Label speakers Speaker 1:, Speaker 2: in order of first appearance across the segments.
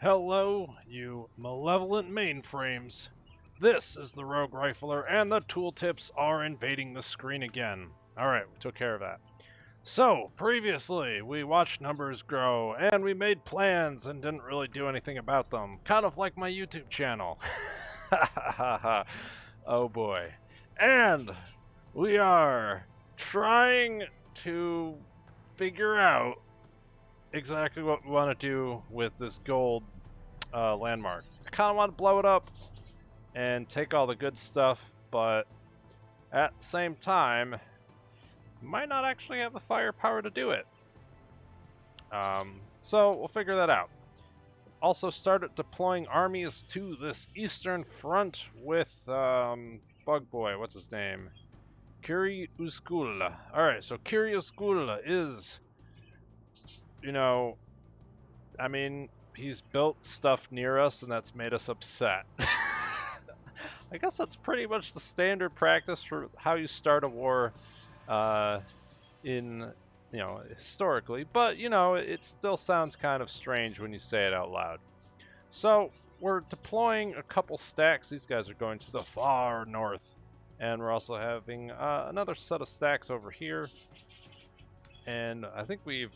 Speaker 1: Hello, you malevolent mainframes. This is the Roguerifler, and the tooltips are invading the screen again. Alright, we took care of that. So, previously, we watched numbers grow, and we made plans and didn't really do anything about them. Kind of like my YouTube channel. Oh boy. And we are trying to figure out exactly what we want to do with this gold landmark. I kind of want to blow it up and take all the good stuff, but at the same time, might not actually have the firepower to do it. So we'll figure that out. Also started deploying armies to this eastern front with Bug Boy, what's his name? Kiri Uskul. Alright, so Kiri Uskul is, I mean, he's built stuff near us and that's made us upset. I guess that's pretty much the standard practice for how you start a war in, historically, but, it still sounds kind of strange when you say it out loud. So, we're deploying a couple stacks. These guys are going to the far north, and we're also having another set of stacks over here, and I think we've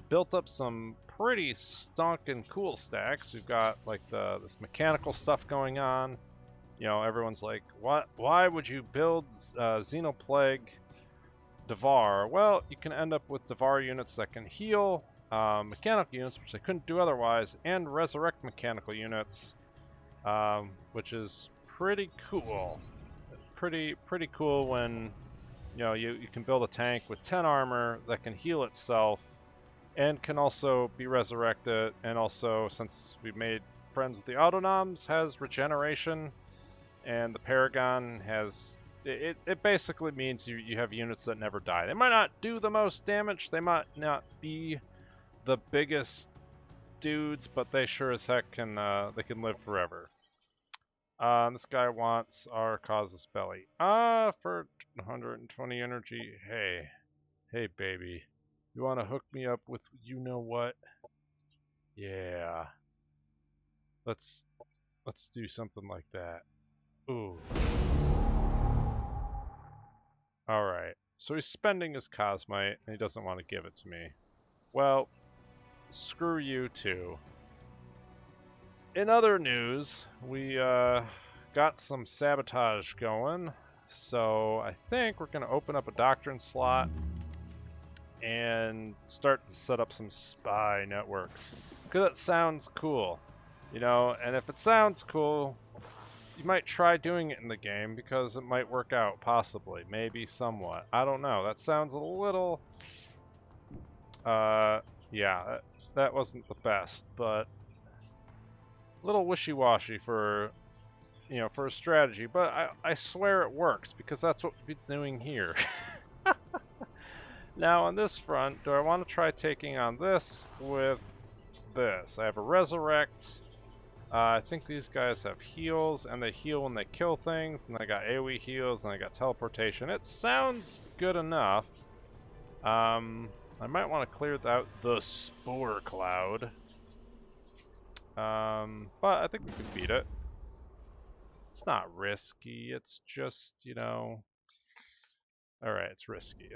Speaker 1: built up some pretty stonking cool stacks. We've got, like, this mechanical stuff going on. Everyone's like, "What? Why would you build Xenoplague Devar?" Well, you can end up with Devar units that can heal mechanical units, which they couldn't do otherwise, and resurrect mechanical units, which is pretty cool. Pretty cool when you can build a tank with 10 armor that can heal itself and can also be resurrected, and also, since we've made friends with the Autonoms, has regeneration. And the Paragon has, it basically means you have units that never die. They might not do the most damage, they might not be the biggest dudes, but they sure as heck can, they can live forever. This guy wants our Causus Belly. For 120 energy, hey baby. You wanna hook me up with you-know-what? Yeah. Let's do something like that. Ooh. Alright, so he's spending his Cosmite, and he doesn't want to give it to me. Well, screw you too. In other news, we got some sabotage going, so I think we're going to open up a Doctrine slot and start to set up some spy networks. Because it sounds cool, and if it sounds cool, you might try doing it in the game because it might work out, possibly, maybe somewhat. I don't know. That sounds a little, yeah, that wasn't the best, but a little wishy-washy for, for a strategy. But I swear it works because that's what we've been doing here. Now on this front, do I want to try taking on this with this? I have a Resurrect. I think these guys have heals, and they heal when they kill things, and they got AoE heals, and they got teleportation. It sounds good enough. I might want to clear out the Spore Cloud. But I think we can beat it. It's not risky, it's just, Alright, it's risky.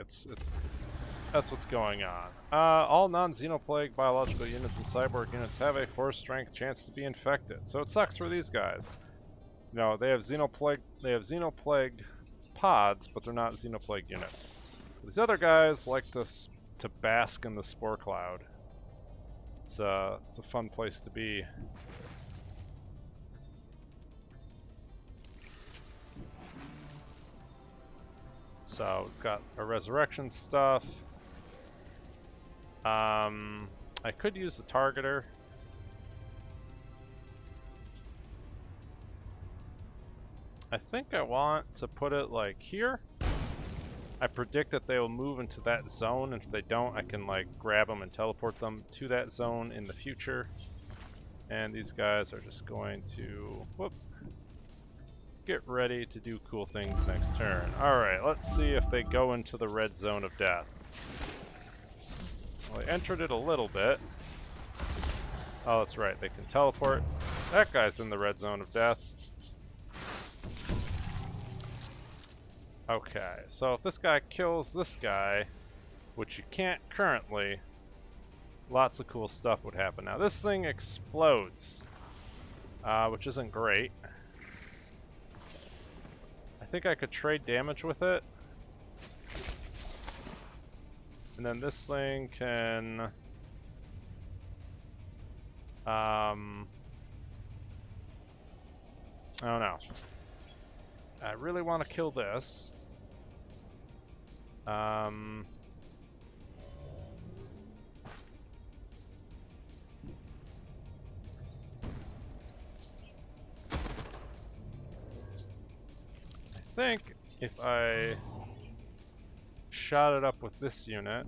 Speaker 1: That's what's going on. All non-Xenoplague biological units and cyborg units have a 4 strength chance to be infected, so it sucks for these guys. They have Xenoplague pods, but they're not Xenoplague units. These other guys like to bask in the Spore Cloud. It's a fun place to be. So we've got our resurrection stuff. I could use the targeter. I think I want to put it like here. I predict that they will move into that zone, and if they don't, I can like grab them and teleport them to that zone in the future. And these guys are just going to, get ready to do cool things next turn. Alright, let's see if they go into the red zone of death. Well, I entered it a little bit. Oh, that's right, they can teleport. That guy's in the red zone of death. Okay, so if this guy kills this guy, which you can't currently, lots of cool stuff would happen. Now this thing explodes, which isn't great. I think I could trade damage with it. And then this thing can... I don't know. I really want to kill this. I think if I shot it up with this unit,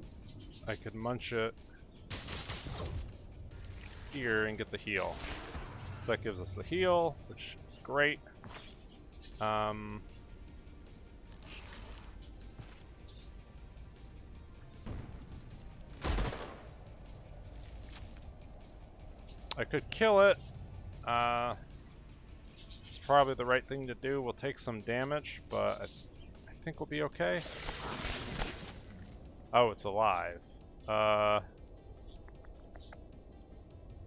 Speaker 1: I could munch it here and get the heal. So that gives us the heal, which is great. I could kill it. It's probably the right thing to do. We'll take some damage, but I think we'll be okay. Oh, it's alive.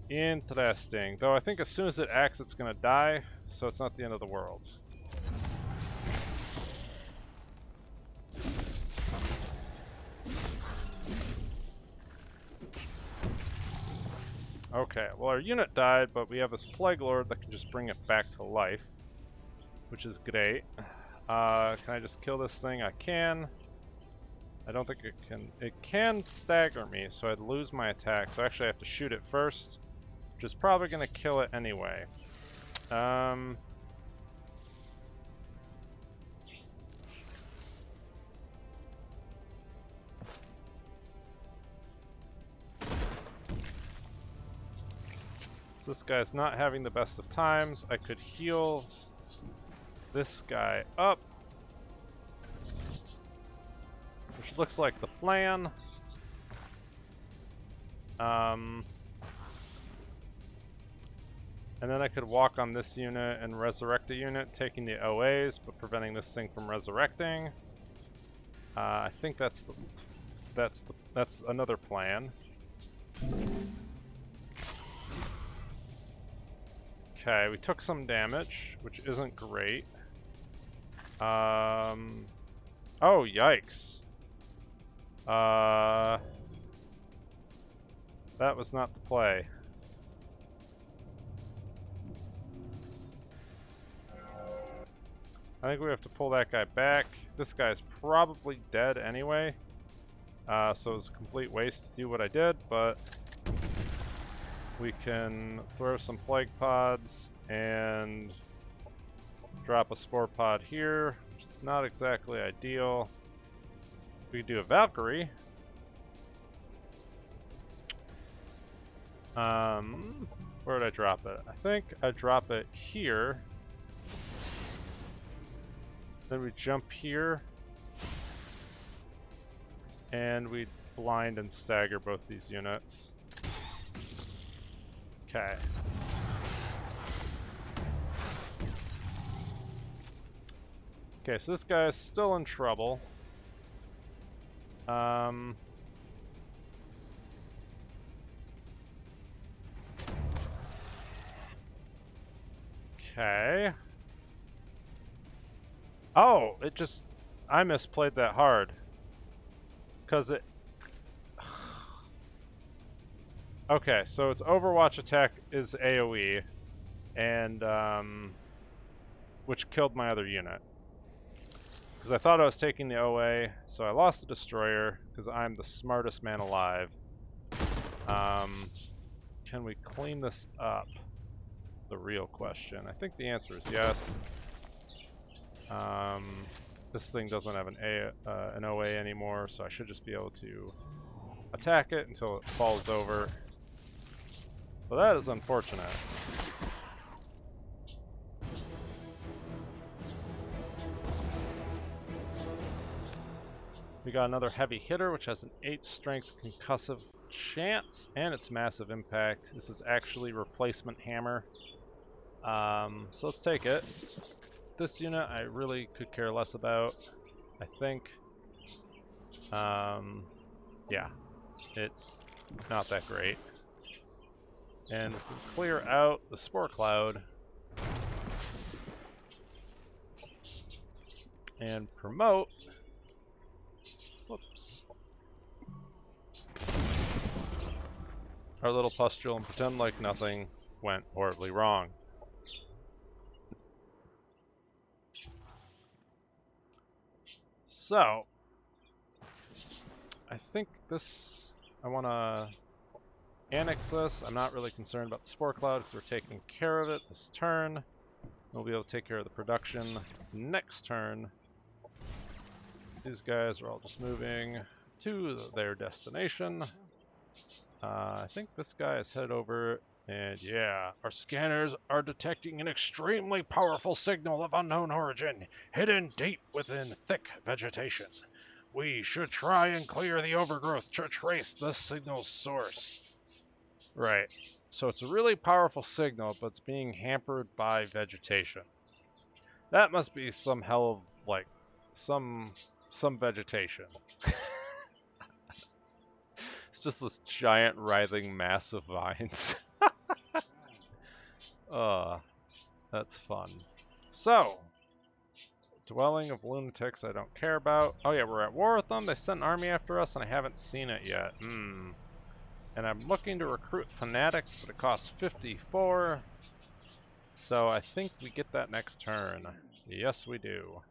Speaker 1: Interesting. Though I think as soon as it acts, it's gonna die, so it's not the end of the world. Okay, well our unit died, but we have this Plague Lord that can just bring it back to life, which is great. Can I just kill this thing? I can. I don't think it can. It can stagger me, so I'd lose my attack. So actually I have to shoot it first, which is probably going to kill it anyway. This guy's not having the best of times. I could heal this guy up, which looks like the plan. And then I could walk on this unit and resurrect a unit, taking the OAs, but preventing this thing from resurrecting. I think that's another plan. Okay, we took some damage, which isn't great. Oh, yikes. That was not the play. I think we have to pull that guy back. This guy's probably dead anyway. So it was a complete waste to do what I did, but we can throw some plague pods and drop a spore pod here, which is not exactly ideal. We could do a Valkyrie. Where would I drop it? I think I drop it here. Then we jump here. And we blind and stagger both these units. Okay. Okay, so this guy is still in trouble. Okay. Oh, it just... I misplayed that hard. Because it... Okay, so its Overwatch attack is AoE. And, which killed my other unit. Because I thought I was taking the OA, so I lost the Destroyer, because I'm the smartest man alive. Can we clean this up? That's the real question. I think the answer is yes. This thing doesn't have an OA anymore, so I should just be able to attack it until it falls over. But that is unfortunate. We got another heavy hitter, which has an 8 strength concussive chance, and it's massive impact. This is actually replacement hammer. So let's take it. This unit I really could care less about, I think. Yeah, it's not that great. And if we clear out the spore cloud and promote, whoops, our little pustule and pretend like nothing went horribly wrong. So, I think this, I want to annex this. I'm not really concerned about the spore cloud because we're taking care of it this turn. We'll be able to take care of the production next turn. These guys are all just moving to their destination. I think this guy is headed over, and yeah, our scanners are detecting an extremely powerful signal of unknown origin, hidden deep within thick vegetation. We should try and clear the overgrowth to trace the signal's source. Right. So it's a really powerful signal, but it's being hampered by vegetation. That must be some hell of, like, some vegetation. It's just this giant writhing mass of vines. That's fun. So, Dwelling of Lunatics I don't care about. Oh yeah, we're at war with them. They sent an army after us and I haven't seen it yet. And I'm looking to recruit fanatics, but it costs 54. So I think we get that next turn. Yes, we do.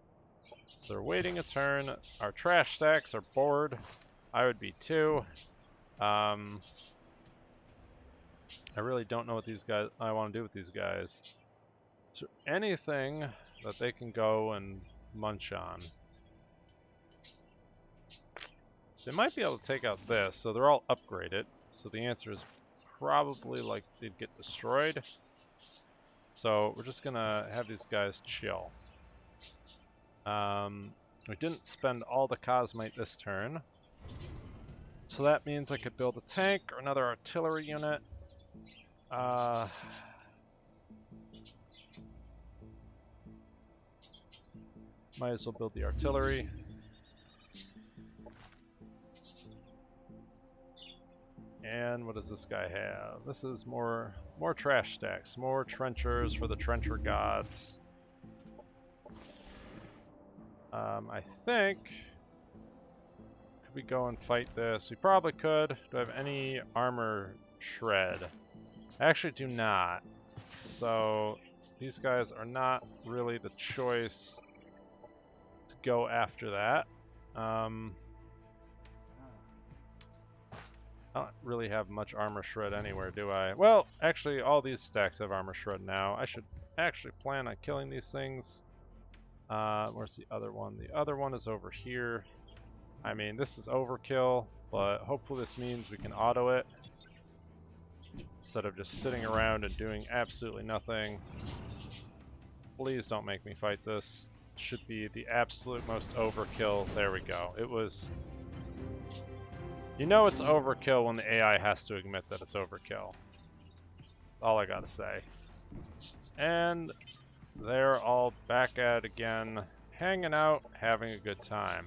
Speaker 1: So they're waiting a turn. Our trash stacks are bored. I would be too. I really don't know what these guys I want to do with these guys. So anything that they can go and munch on. They might be able to take out this, so they're all upgraded. So the answer is probably like they'd get destroyed. So we're just gonna have these guys chill. We didn't spend all the cosmite this turn. So that means I could build a tank or another artillery unit. Might as well build the artillery. And what does this guy have? This is more trash stacks, more trenchers for the trencher gods. I think, could we go and fight this? We probably could. Do I have any armor shred? I actually do not. So these guys are not really the choice to go after that. I don't really have much armor shred anywhere, do I? Well, actually, all these stacks have armor shred now. I should actually plan on killing these things. Where's the other one? The other one is over here. I mean, this is overkill, but hopefully this means we can auto it instead of just sitting around and doing absolutely nothing. Please don't make me fight this. Should be the absolute most overkill. There we go. It was... You know it's overkill when the AI has to admit that it's overkill. All I gotta say. And they're all back at it again, hanging out, having a good time.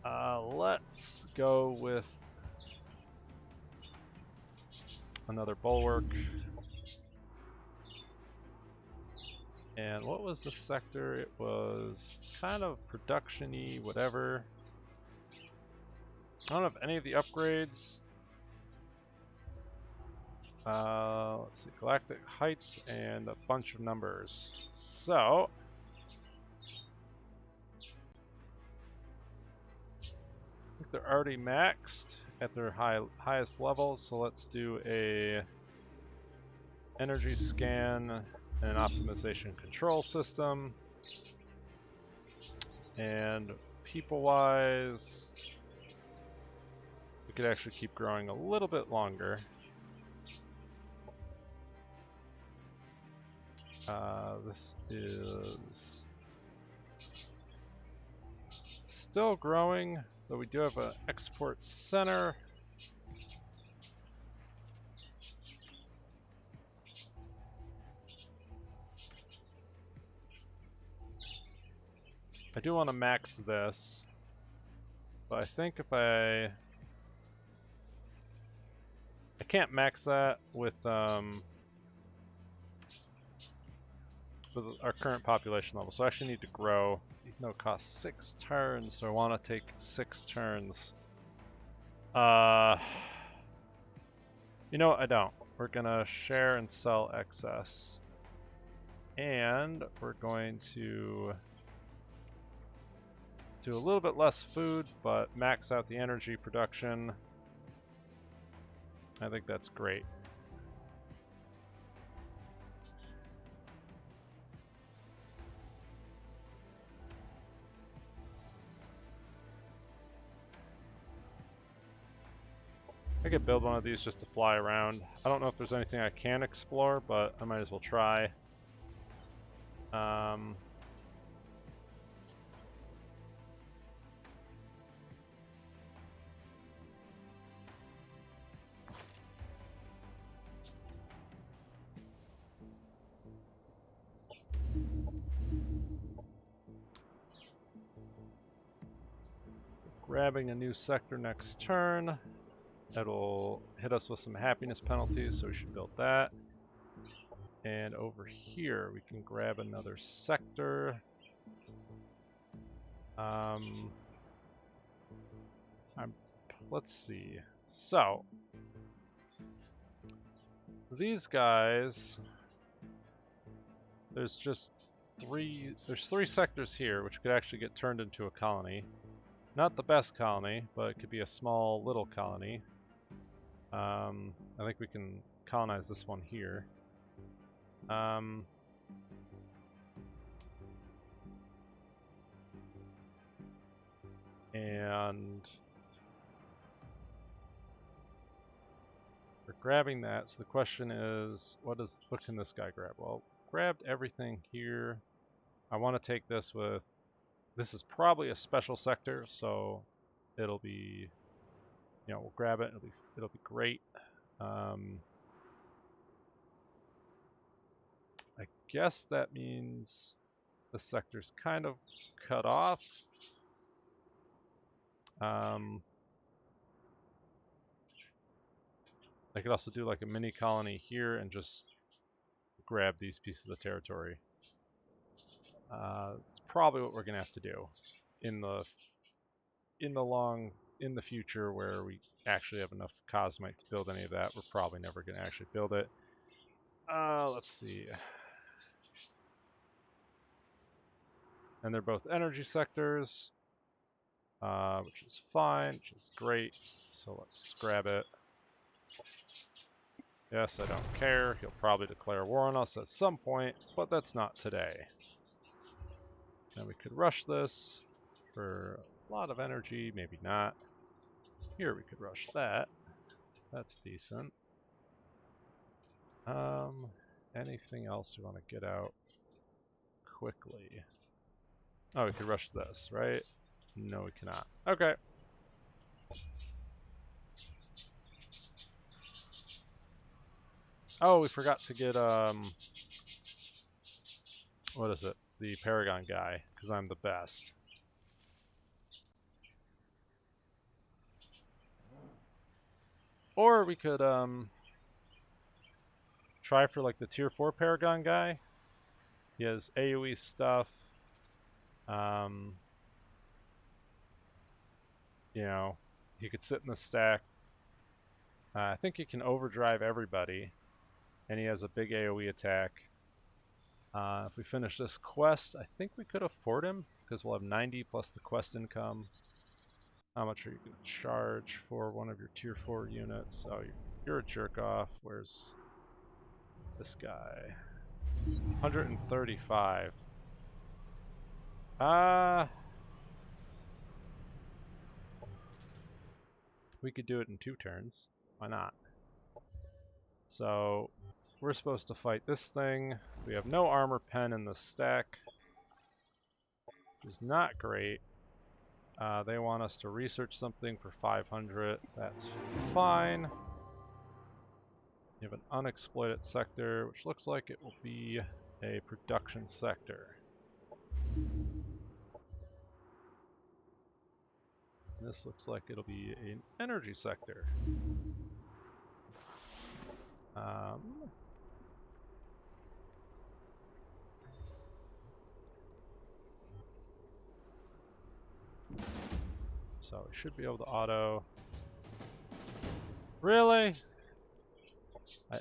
Speaker 1: Let's go with another bulwark. And what was the sector? It was kind of production-y, whatever. I don't have any of the upgrades. Let's see, Galactic Heights and a bunch of numbers. So, I think they're already maxed at their highest levels, so let's do a energy scan and an optimization control system. And people-wise, we could actually keep growing a little bit longer. This is still growing, though we do have an export center. I do want to max this, but I think if I can't max that with our current population level, so I actually need to grow. Even though it costs 6 turns, so I want to take 6 turns. You know what? I don't. We're gonna share and sell excess, and we're going to do a little bit less food, but max out the energy production. I think that's great. I could build one of these just to fly around. I don't know if there's anything I can explore, but I might as well try. Grabbing a new sector next turn. That'll hit us with some happiness penalties, so we should build that. And over here, we can grab another sector. Let's see. So, these guys, there's three sectors here, which could actually get turned into a colony. Not the best colony, but it could be a small little colony. I think we can colonize this one here. And we're grabbing that, so the question is, what can this guy grab? Well, grabbed everything here. I want to take this with, this is probably a special sector, so it'll be, you know, we'll grab it, it'll be great. I guess that means the sector's kind of cut off. I could also do like a mini colony here and just grab these pieces of territory. It's probably what we're gonna have to do in the future, where we actually have enough cosmite to build any of that. We're probably never gonna actually build it. Let's see. And they're both energy sectors, which is fine, which is great. So let's just grab it. Yes, I don't care. He'll probably declare war on us at some point, but that's not today. And we could rush this for a lot of energy, maybe not. Here we could rush that. That's decent. Anything else we want to get out quickly? Oh, we could rush this, right? No, we cannot. Okay. Oh, we forgot to get, what is it? The Paragon guy, because I'm the best. Or we could, try for like the tier 4 Paragon guy. He has AoE stuff. You know, he could sit in the stack. I think he can overdrive everybody. And he has a big AoE attack. If we finish this quest, I think we could afford him, because we'll have 90 plus the quest income. How much are you going to charge for one of your tier 4 units? Oh, you're a jerk off. Where's this guy? 135. We could do it in 2 turns. Why not? So, we're supposed to fight this thing. We have no armor pen in the stack, which is not great. They want us to research something for 500. That's fine. You have an unexploited sector, which looks like it will be a production sector. This looks like it'll be an energy sector. So we should be able to auto. Really?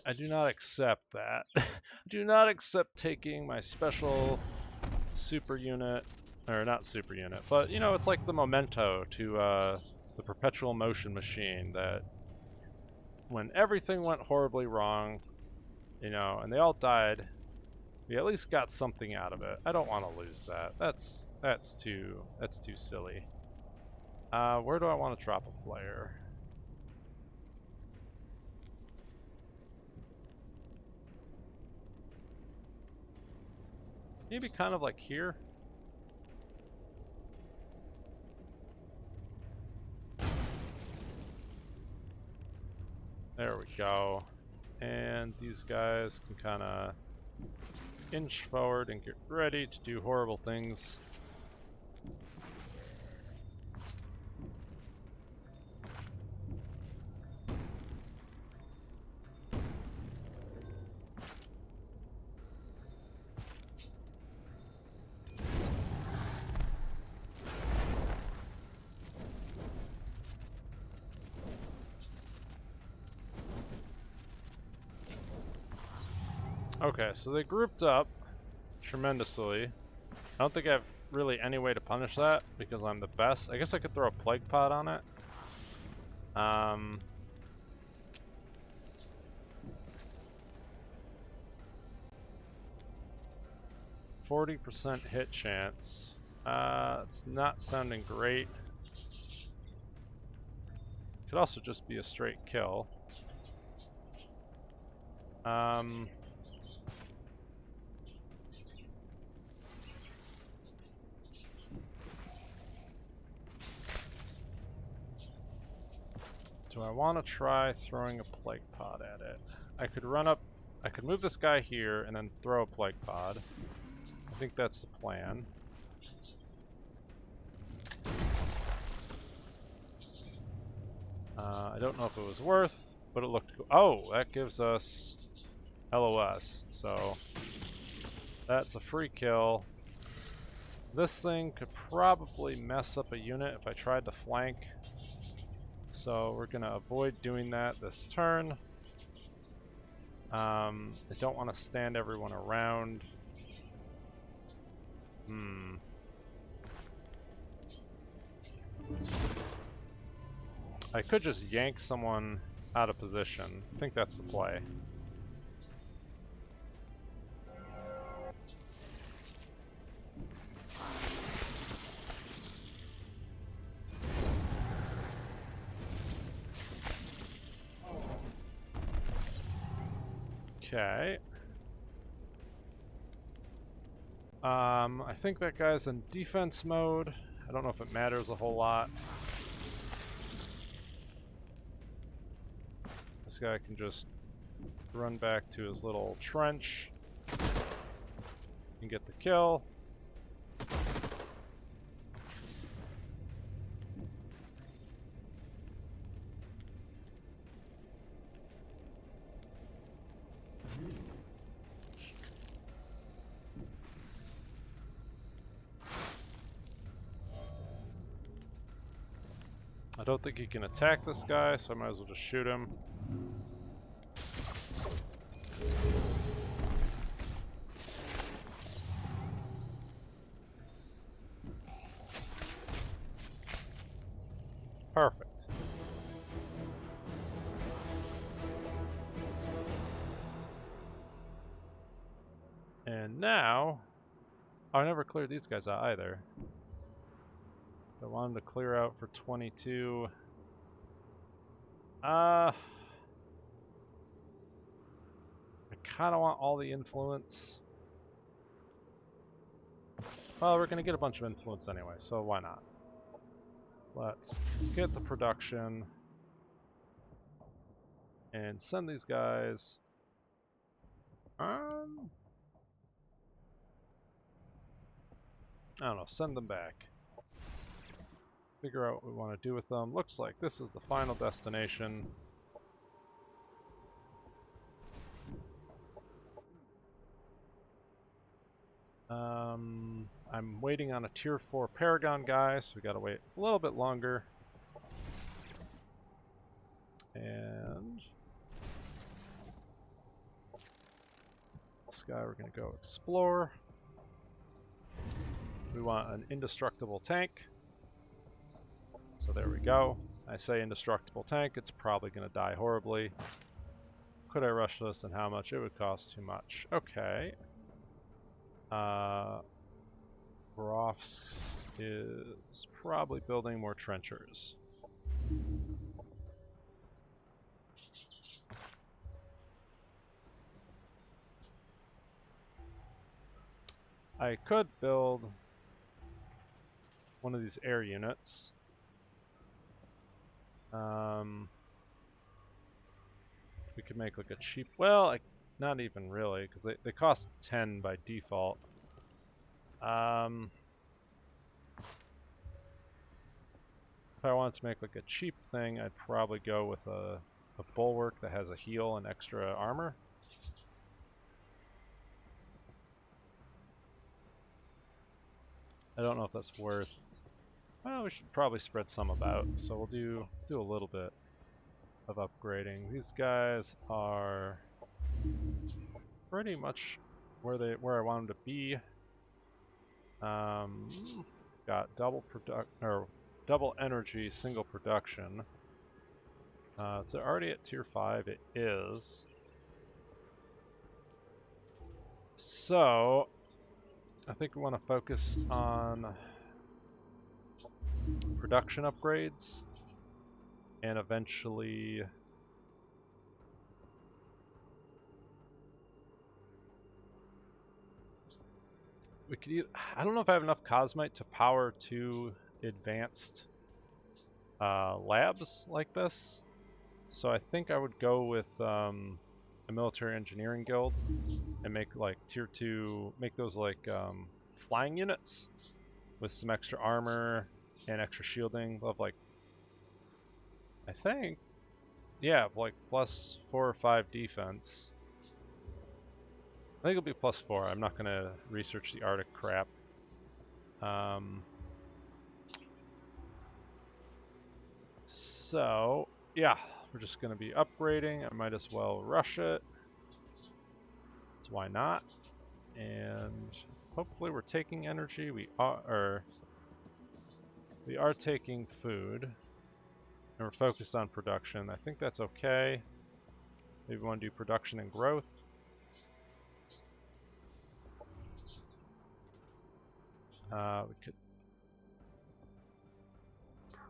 Speaker 1: I do not accept that. I do not accept taking my special super unit, or not super unit, but you know, it's like the memento to the perpetual motion machine that when everything went horribly wrong, you know, and they all died, we at least got something out of it. I don't want to lose that. That's too silly. Where do I want to drop a player? Maybe kind of like here. There we go. And these guys can kind of inch forward and get ready to do horrible things. Okay, so they grouped up tremendously. I don't think I have really any way to punish that because I'm the best. I guess I could throw a plague pod on it. 40% hit chance. It's not sounding great. Could also just be a straight kill. Do I want to try throwing a plague pod at it? I could run up, I could move this guy here and then throw a plague pod. I think that's the plan. I don't know if it was worth, but it looked cool. Oh, that gives us LOS, so that's a free kill. This thing could probably mess up a unit if I tried to flank. So we're going to avoid doing that this turn. I don't want to stand everyone around. I could just yank someone out of position. I think that's the play. Okay. I think that guy's in defense mode. I don't know if it matters a whole lot. This guy can just run back to his little trench and get the kill. I don't think he can attack this guy, so I might as well just shoot him. Perfect. And now, oh, I never cleared these guys out either. I wanted to clear out for 22. I kind of want all the influence. Well, we're going to get a bunch of influence anyway, so why not? Let's get the production and send these guys. I don't know, send them back. Figure out what we want to do with them. Looks like this is the final destination. I'm waiting on a tier 4 Paragon guy, so we gotta wait a little bit longer. And this guy we're gonna go explore. We want an indestructible tank. So there we go. I say indestructible tank, it's probably gonna die horribly. Could I rush this and how much? It would cost too much. Okay. Brofsk is probably building more trenchers. I could build one of these air units. We could make like a cheap, well, not even really, because they cost 10 by default. If I wanted to make like a cheap thing, I'd probably go with a bulwark that has a heal and extra armor. I don't know if that's worth. Well, we should probably spread some about, so we'll do a little bit of upgrading. These guys are pretty much where I want them to be. Got double energy, single production. So already at tier 5, it is. So I think we want to focus on production upgrades and eventually we could I don't know if I have enough cosmite to power 2 advanced labs like this, so I think I would go with a military engineering guild and make like tier 2, make those like flying units with some extra armor and extra shielding of like, I think, yeah, like +4 or 5 defense. I think it'll be +4. I'm not gonna research the Arctic crap. So yeah, we're just gonna be upgrading. I might as well rush it. So why not? And hopefully we're taking energy. We are taking food, and we're focused on production. I think that's okay. Maybe we want to do production and growth. We could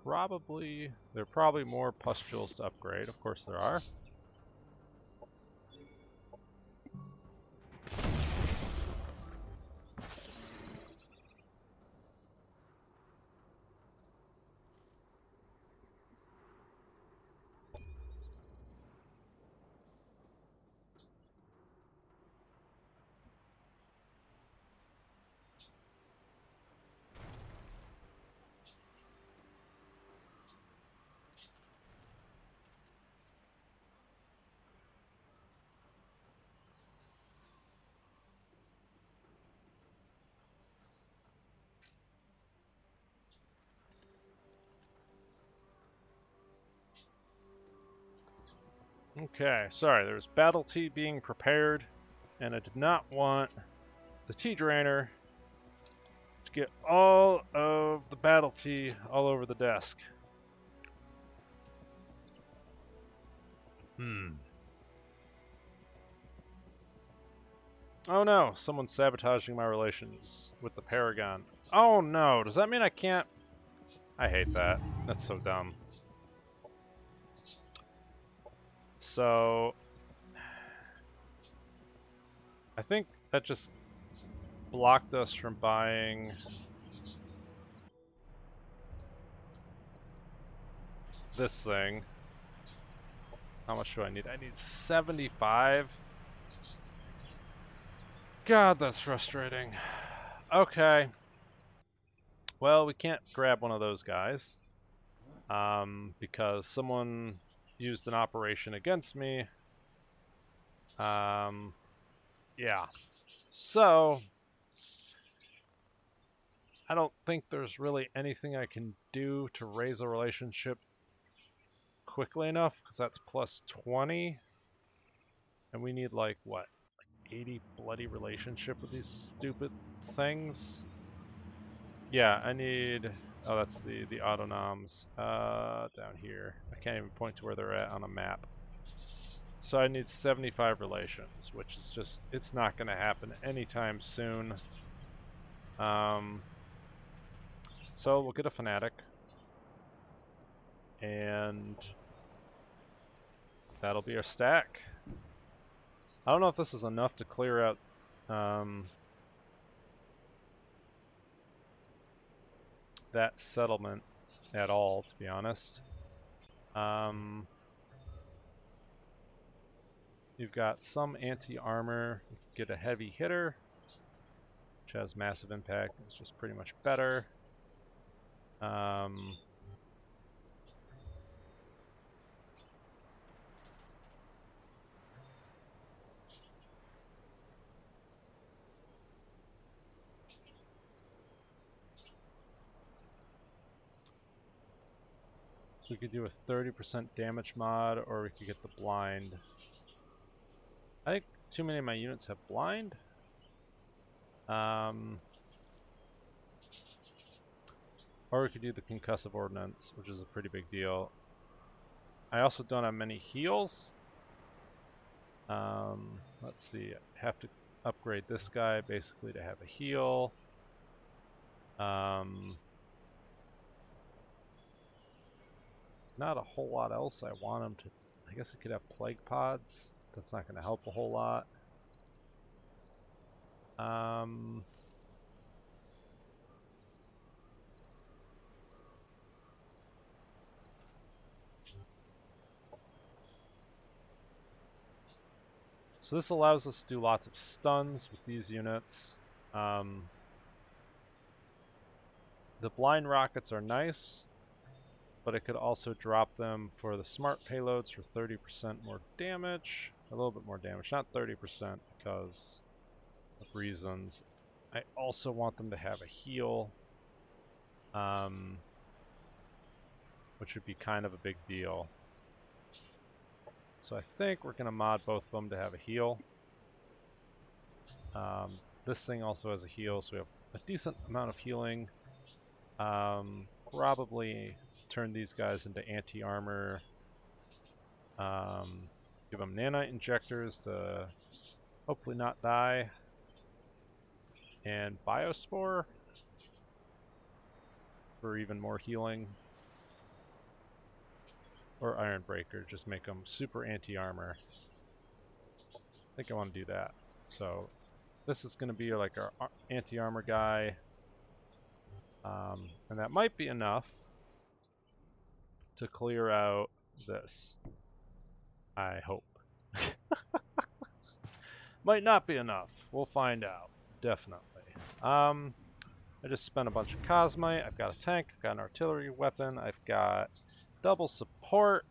Speaker 1: probably, there are probably more pustules to upgrade. Of course there are. Okay, sorry, there's battle tea being prepared, and I did not want the tea drainer to get all of the battle tea all over the desk. Oh no, someone's sabotaging my relations with the Paragon. Oh no, does that mean I can't? I hate that. That's so dumb. So I think that just blocked us from buying this thing. How much do I need? I need 75. God, that's frustrating. Okay. Well, we can't grab one of those guys. Because someone used an operation against me. Yeah. So, I don't think there's really anything I can do to raise a relationship quickly enough, because that's plus 20. And we need, like, what? 80 bloody relationship with these stupid things? Yeah, I need... Oh, that's the autonoms. Down here. I can't even point to where they're at on a map. So I need 75 relations, which is just... It's not going to happen anytime soon. So we'll get a fanatic. And... that'll be our stack. I don't know if this is enough to clear out... that settlement at all, to be honest. You've got some anti-armor. You can get a heavy hitter, which has massive impact. It's just pretty much better. We could do a 30% damage mod, or we could get the blind. I think too many of my units have blind. Or we could do the concussive ordnance, which is a pretty big deal. I also don't have many heals. Let's see, I have to upgrade this guy basically to have a heal. Not a whole lot else I want him to... I guess he could have plague pods. That's not going to help a whole lot. So this allows us to do lots of stuns with these units. The blind rockets are nice, but it could also drop them for the smart payloads for 30% more damage. A little bit more damage, not 30% because of reasons. I also want them to have a heal, which would be kind of a big deal. So I think we're going to mod both of them to have a heal. This thing also has a heal, so we have a decent amount of healing. Probably turn these guys into anti-armor. Give them nanite injectors to hopefully not die. And biospore for even more healing. Or iron breaker, just make them super anti-armor. I think I want to do that. So this is going to be like our anti-armor guy. And that might be enough to clear out this. I hope. Might not be enough. We'll find out. Definitely. I just spent a bunch of cosmite. I've got a tank. I've got an artillery weapon. I've got double support.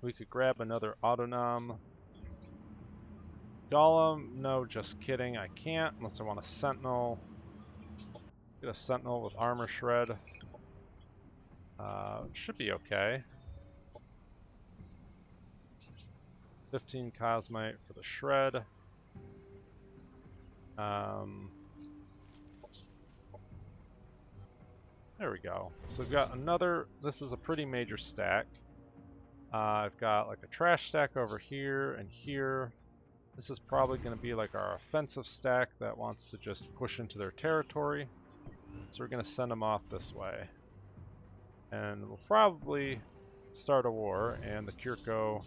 Speaker 1: We could grab another autonom. Golem? No, just kidding. I can't unless I want a sentinel. Get a sentinel with armor shred. Should be okay. 15 cosmite for the shred. There we go. So we've got another... This is a pretty major stack. I've got like a trash stack over here and here. This is probably going to be like our offensive stack that wants to just push into their territory. So we're going to send them off this way. And we'll probably start a war, and the Kirko...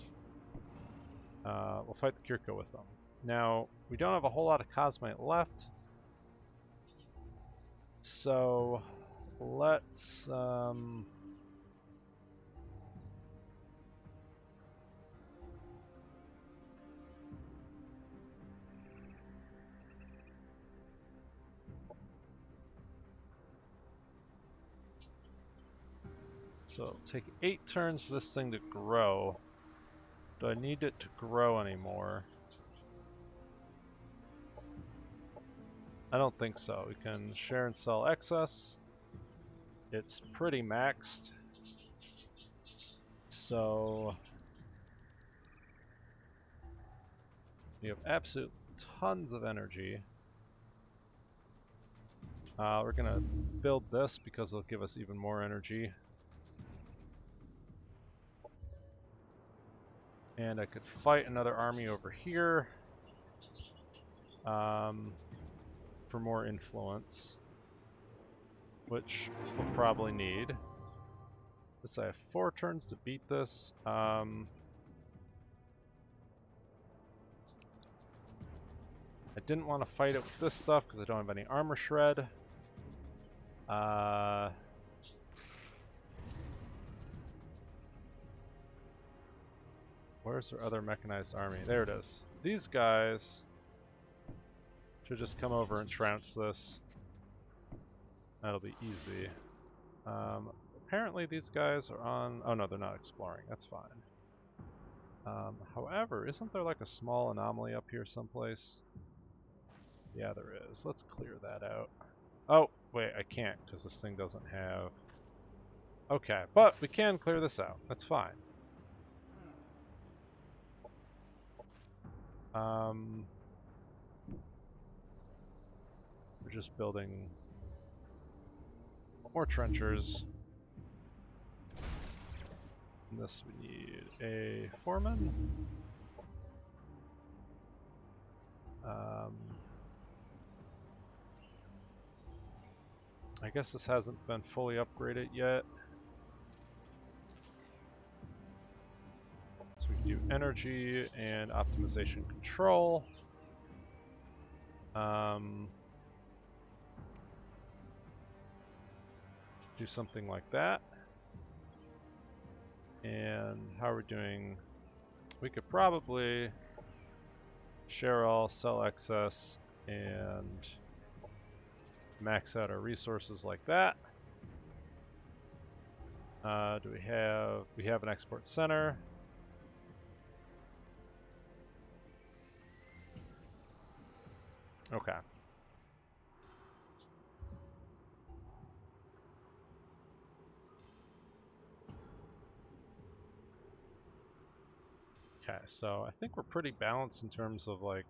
Speaker 1: we'll fight the Kirko with them. Now, we don't have a whole lot of cosmite left, so let's so it'll take 8 turns for this thing to grow. Do I need it to grow anymore? I don't think so. We can share and sell excess. It's pretty maxed. So we have absolute tons of energy. We're gonna build this because it'll give us even more energy. And I could fight another army over here for more influence, which we'll probably need. Let's say I have 4 turns to beat this. I didn't want to fight it with this stuff because I don't have any armor shred. Where's their other mechanized army? There it is. These guys should just come over and trounce this. That'll be easy. Apparently these guys are on... Oh no, they're not exploring. That's fine. However, isn't there like a small anomaly up here someplace? Yeah, there is. Let's clear that out. Oh, wait, I can't because this thing doesn't have... Okay, but we can clear this out. That's fine. We're just building more trenchers. In this we need a foreman. I guess this hasn't been fully upgraded yet. So we can do energy and optimization control. Do something like that. And how are we doing? We could probably share all, sell excess, and max out our resources like that. Do we have... We have an export center. Okay. Okay, so I think we're pretty balanced in terms of like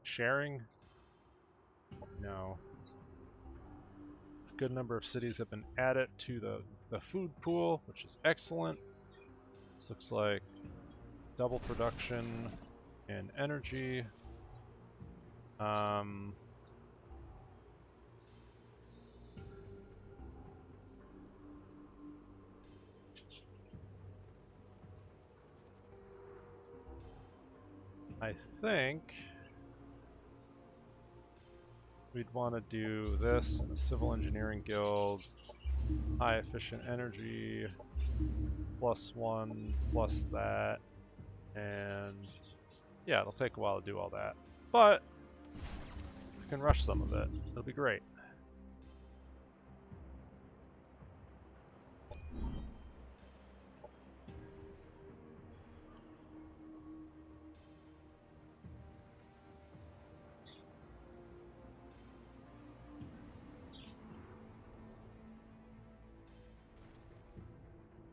Speaker 1: sharing. No. A good number of cities have been added to the food pool, which is excellent. This looks like double production and energy. I think we'd want to do this in a civil engineering guild, high efficient energy, +1, plus that, and yeah, it'll take a while to do all that. But we can rush some of it. It'll be great.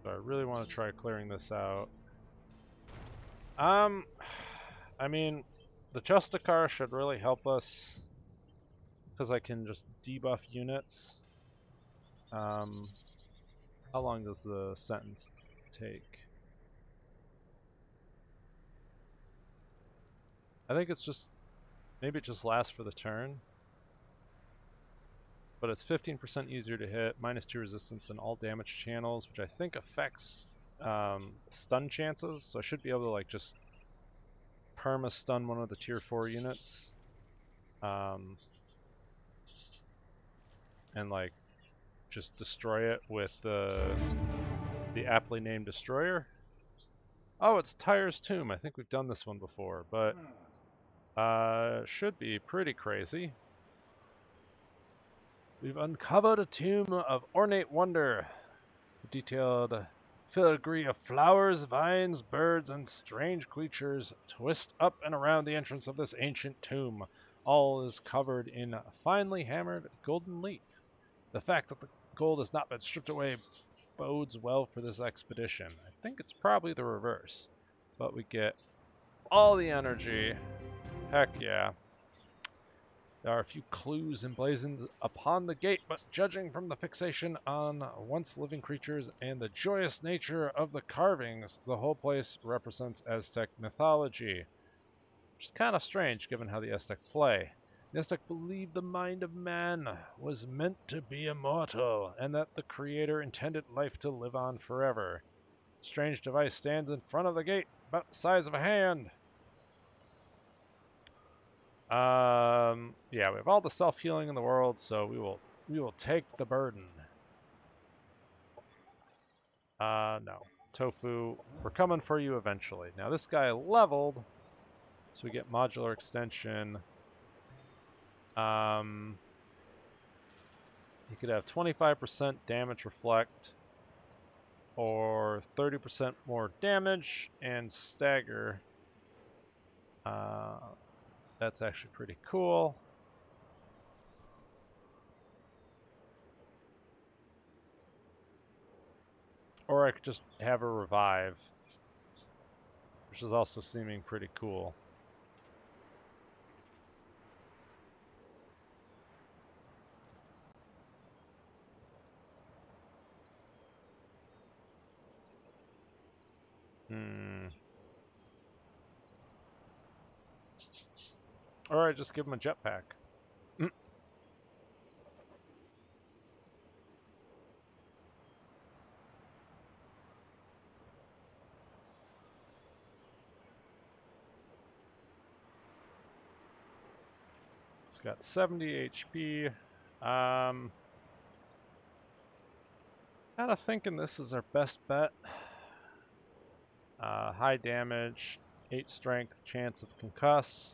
Speaker 1: So I really want to try clearing this out. I mean, the Justicar should really help us because I can just debuff units. How long does the sentence take? I think it's just, maybe it just lasts for the turn. But it's 15% easier to hit, -2 resistance in all damage channels, which I think affects stun chances, so I should be able to like just Karma stun one of the tier 4 units. And like just destroy it with the aptly named destroyer. Oh, it's Tyre's Tomb. I think we've done this one before, but should be pretty crazy. We've uncovered a tomb of ornate wonder, detailed filigree of flowers, vines, birds, and strange creatures twist up and around the entrance of this ancient tomb. All is covered in finely hammered golden leaf. The fact that the gold has not been stripped away bodes well for this expedition. I think it's probably the reverse, but we get all the energy. Heck yeah. There are a few clues emblazoned upon the gate, but judging from the fixation on once living creatures and the joyous nature of the carvings, the whole place represents Aztec mythology. Which is kind of strange given how the Aztec play. The Aztec believed the mind of man was meant to be immortal, and that the Creator intended life to live on forever. A strange device stands in front of the gate, about the size of a hand. Yeah, we have all the self-healing in the world, so we will take the burden. No. Tofu, we're coming for you eventually. Now this guy leveled, so we get modular extension. You could have 25% damage reflect, or 30% more damage and stagger. That's actually pretty cool. Or I could just have her revive, which is also seeming pretty cool. Or I just give him a jetpack. It's got 70 HP. Kind of thinking this is our best bet. High damage, 8 strength, chance of concuss.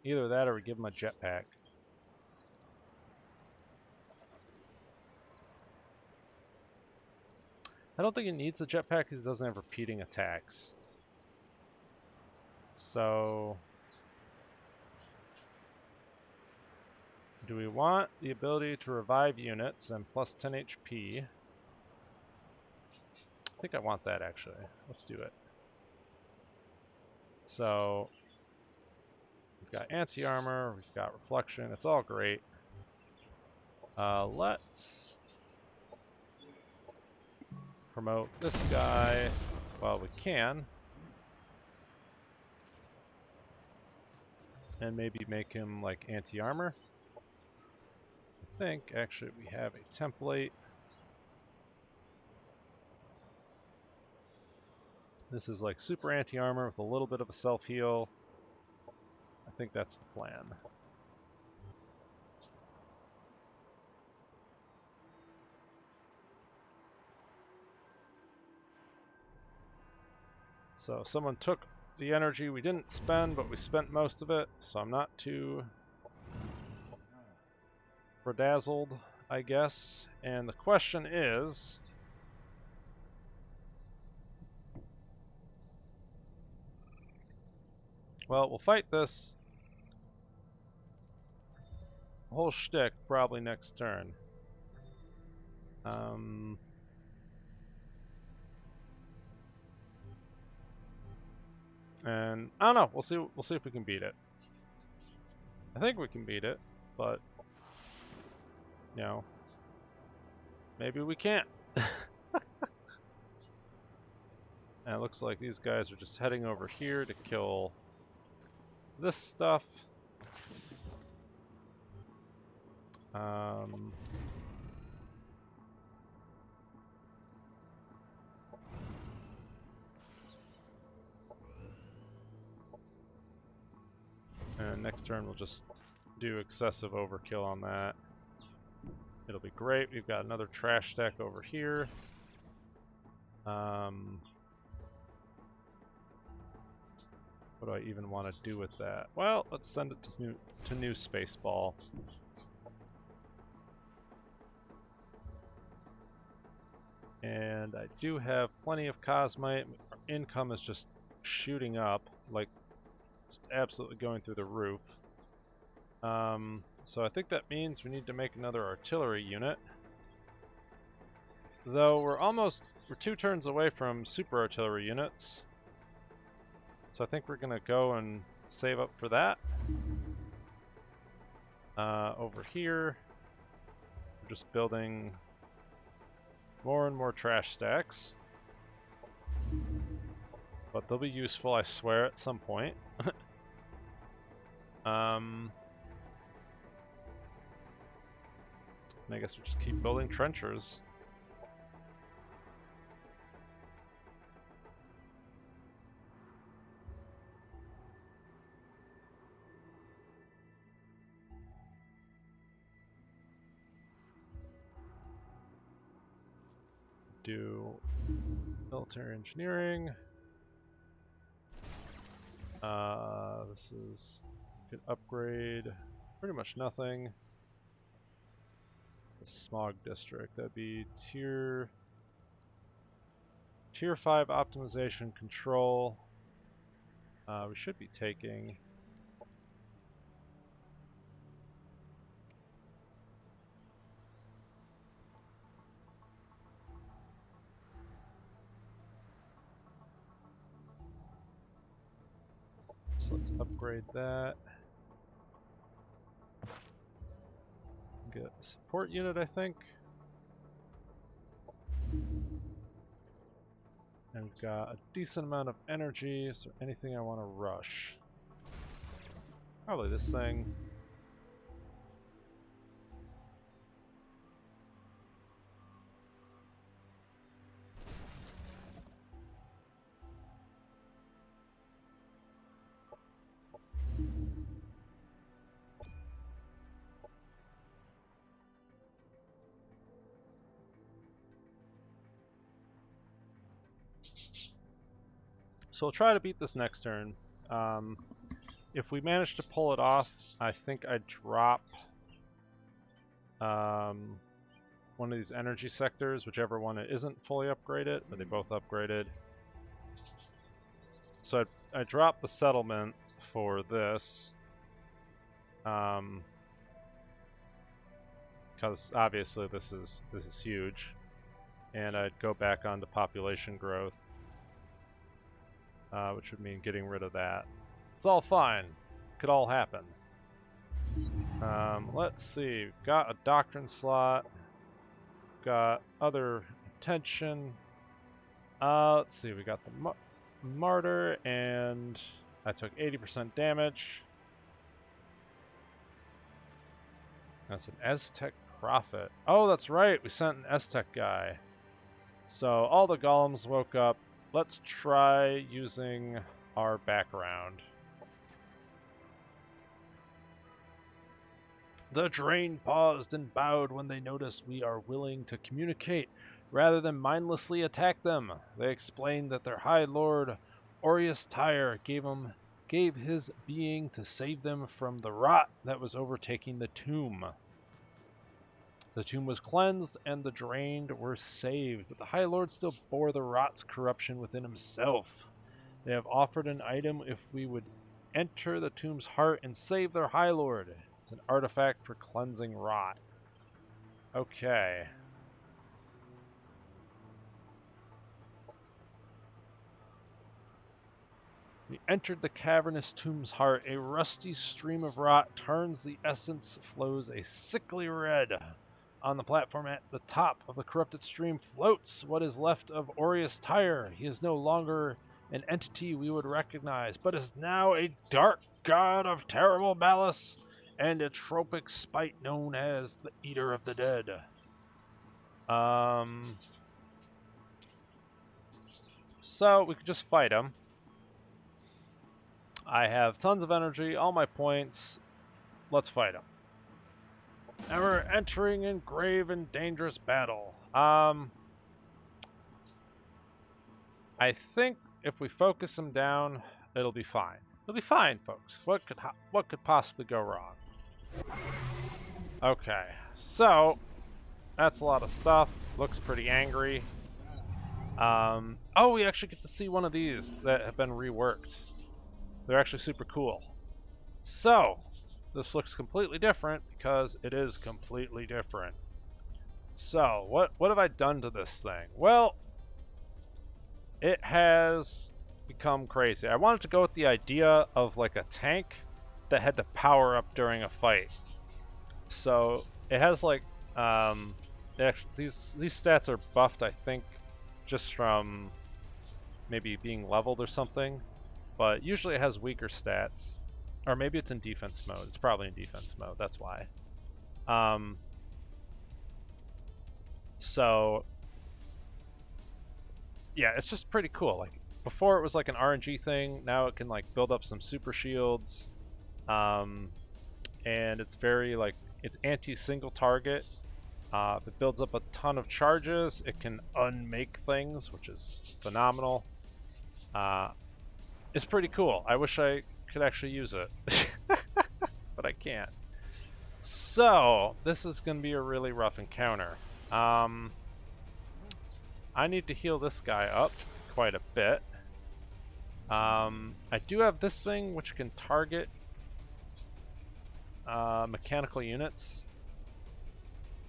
Speaker 1: Either that or we give him a jetpack. I don't think he needs a jetpack because he doesn't have repeating attacks. So, do we want the ability to revive units and plus 10 HP? I think I want that actually. Let's do it. So, we've got anti-armor, we've got reflection, it's all great. Let's promote this guy while we can. And maybe make him like anti-armor. I think actually we have a template. This is like super anti-armor with a little bit of a self-heal. I think that's the plan. So someone took the energy we didn't spend, but we spent most of it, so I'm not too bedazzled, I guess. And the question is, well, we'll fight this whole shtick probably next turn. And I don't know. We'll see if we can beat it. I think we can beat it, but you know, maybe we can't. And it looks like these guys are just heading over here to kill this stuff. And next turn we'll just do excessive overkill on that. It'll be great. We've got another trash stack over here. What do I even want to do with that? Well, let's send it to new Spaceball. And I do have plenty of Cosmite. Our income is just shooting up, like just absolutely going through the roof. So I think that means we need to make another artillery unit. Though we're 2 turns away from super artillery units. So I think we're gonna go and save up for that. Over here, we're just building more and more trash stacks. But they'll be useful, I swear, at some point. And I guess we'll just keep building trenchers. Do military engineering. This is a good upgrade. Pretty much nothing. The smog district, that'd be tier 5 optimization control. We should be taking so let's upgrade that. Get a support unit, I think. And we've got a decent amount of energy. Is there anything I want to rush? Probably this thing. So we'll try to beat this next turn. If we manage to pull it off, I think I'd drop one of these energy sectors, whichever one it isn't fully upgraded, or they both upgraded. So I dropped the settlement for this, because obviously this is huge, and I'd go back onto population growth, which would mean getting rid of that. It's all fine. Could all happen. Let's see. We've got a doctrine slot. Got other attention. Let's see. We got the martyr, and I took 80% damage. That's an Aztec prophet. Oh, that's right. We sent an Aztec guy. So all the golems woke up. Let's try using our background. The Drain paused and bowed when they noticed we are willing to communicate rather than mindlessly attack them. They explained that their High Lord, Aureus Tyre, gave his being to save them from the rot that was overtaking the tomb. The tomb was cleansed and the drained were saved, but the High Lord still bore the rot's corruption within himself. They have offered an item if we would enter the tomb's heart and save their High Lord. It's an artifact for cleansing rot. Okay. We entered the cavernous tomb's heart. A rusty stream of rot turns the essence, flows a sickly red. On the platform at the top of the corrupted stream floats what is left of Aureus Tyre. He is no longer an entity we would recognize, but is now a dark god of terrible malice and a tropic spite known as the Eater of the Dead. So we could just fight him. I have tons of energy, all my points. Let's fight him. And we're entering in grave and dangerous battle. I think if we focus him down, it'll be fine. It'll be fine, folks. What could possibly go wrong? Okay, so that's a lot of stuff. Looks pretty angry. Oh, we actually get to see one of these that have been reworked. They're actually super cool. So, this looks completely different because it is completely different. So, what have I done to this thing? Well, it has become crazy. I wanted to go with the idea of like a tank that had to power up during a fight. So, it has like these stats are buffed, I think, just from maybe being leveled or something, but usually it has weaker stats. Or maybe it's in defense mode. It's probably in defense mode, that's why. So yeah, it's just pretty cool. Like before it was like an RNG thing, now it can like build up some super shields. And it's very like, it's anti-single target. If it builds up a ton of charges, it can unmake things, which is phenomenal. It's pretty cool. I wish I could actually use it, but I can't. So, this is going to be a really rough encounter. I need to heal this guy up quite a bit. I do have this thing which can target mechanical units.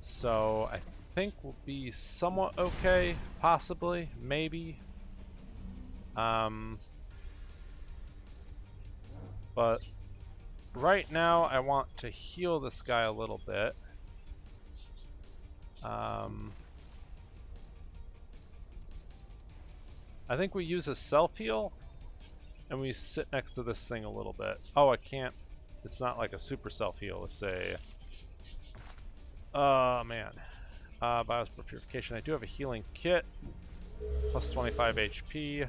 Speaker 1: So, I think we'll be somewhat okay, possibly, maybe. But right now I want to heal this guy a little bit. I think we use a self-heal and we sit next to this thing a little bit. Oh, I can't. It's not like a super self-heal. It's a... Oh, man. Biospore Purification. I do have a healing kit. Plus 25 HP.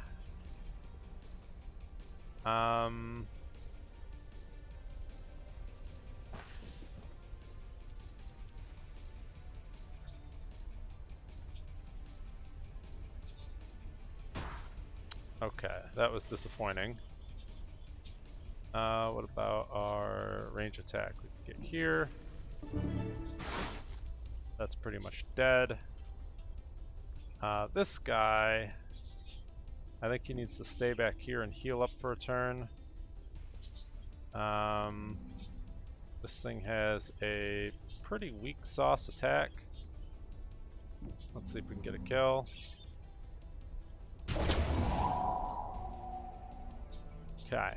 Speaker 1: Okay, that was disappointing. What about our range attack? We can get here. That's pretty much dead. This guy, I think he needs to stay back here and heal up for a turn. This thing has a pretty weak sauce attack. Let's see if we can get a kill. Okay.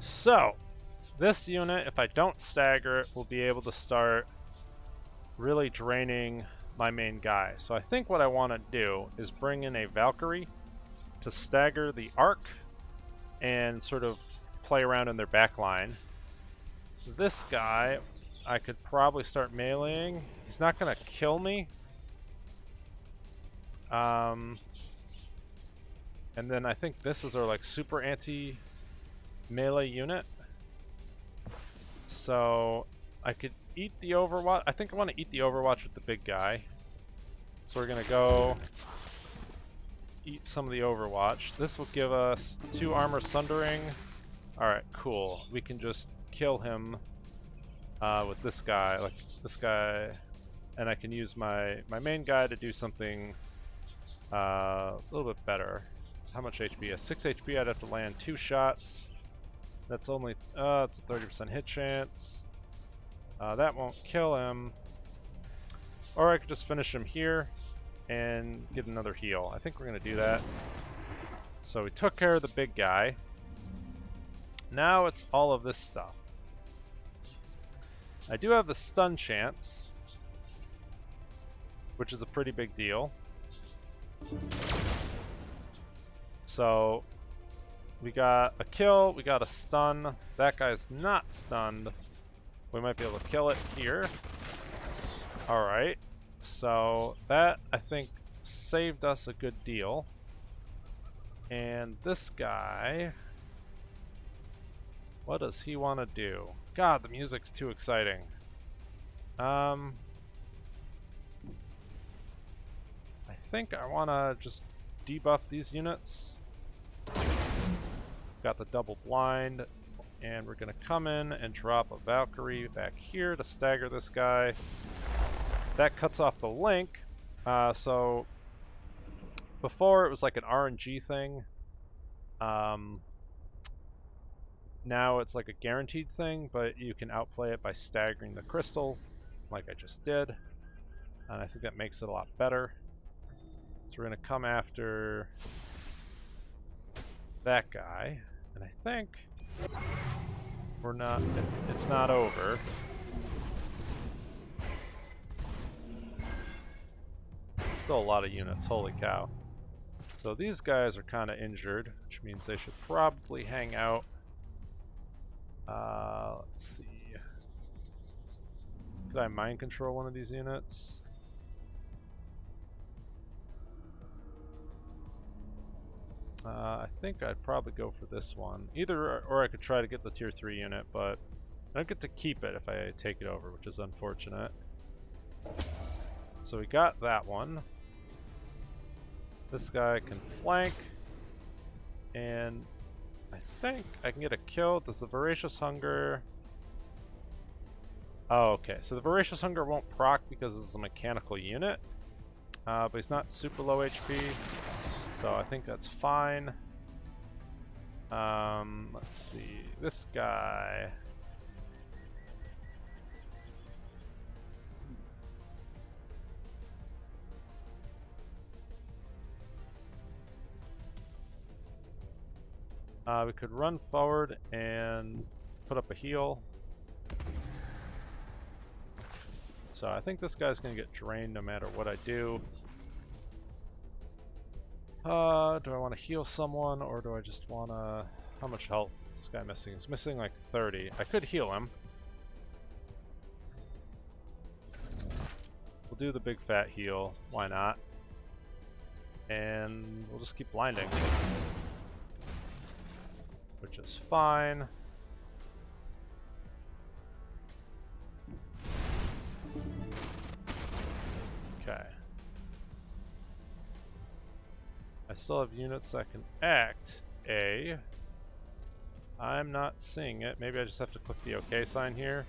Speaker 1: So, this unit, if I don't stagger it, will be able to start really draining my main guy. So I think what I want to do is bring in a Valkyrie to stagger the arc and sort of play around in their back line. This guy, I could probably start meleeing. He's not going to kill me. And then I think this is our like super anti-melee unit. So I could eat the Overwatch. I think I want to eat the Overwatch with the big guy. So we're going to go eat some of the Overwatch. This will give us 2 armor sundering. Alright, cool. We can just kill him with this guy, like this guy, and I can use my main guy to do something a little bit better. How much HP? 6 HP, I'd have to land 2 shots. That's only, it's a 30% hit chance. That won't kill him. Or I could just finish him here and get another heal. I think we're going to do that. So we took care of the big guy. Now it's all of this stuff. I do have the stun chance, which is a pretty big deal. So we got a kill, we got a stun. That guy's not stunned. We might be able to kill it here. Alright. So that, I think, saved us a good deal. And this guy, what does he want to do? God, the music's too exciting. I think I want to just debuff these units. Got the double blind, and we're going to come in and drop a Valkyrie back here to stagger this guy. That cuts off the link. So before it was like an RNG thing. Now it's like a guaranteed thing, but you can outplay it by staggering the crystal, like I just did. And I think that makes it a lot better. So we're going to come after that guy, and I think we're not, it's not over. Still a lot of units, holy cow. So these guys are kind of injured, which means they should probably hang out. Let's see. Could I mind control one of these units? I think I'd probably go for this one. Either, or I could try to get the tier 3 unit, but I don't get to keep it if I take it over, which is unfortunate. So we got that one. This guy can flank, and I think I can get a kill. Does the Voracious Hunger... Oh, okay. So the Voracious Hunger won't proc because this is a mechanical unit, but he's not super low HP. So I think that's fine. Let's see. This guy. We could run forward and put up a heal. So I think this guy's going to get drained no matter what I do. Do I want to heal someone, or do I just want to... How much health is this guy missing? He's missing like 30. I could heal him. We'll do the big fat heal. Why not? And we'll just keep blinding. Which is fine. Okay. I still have units that can act A. I'm not seeing it. Maybe I just have to click the OK sign here.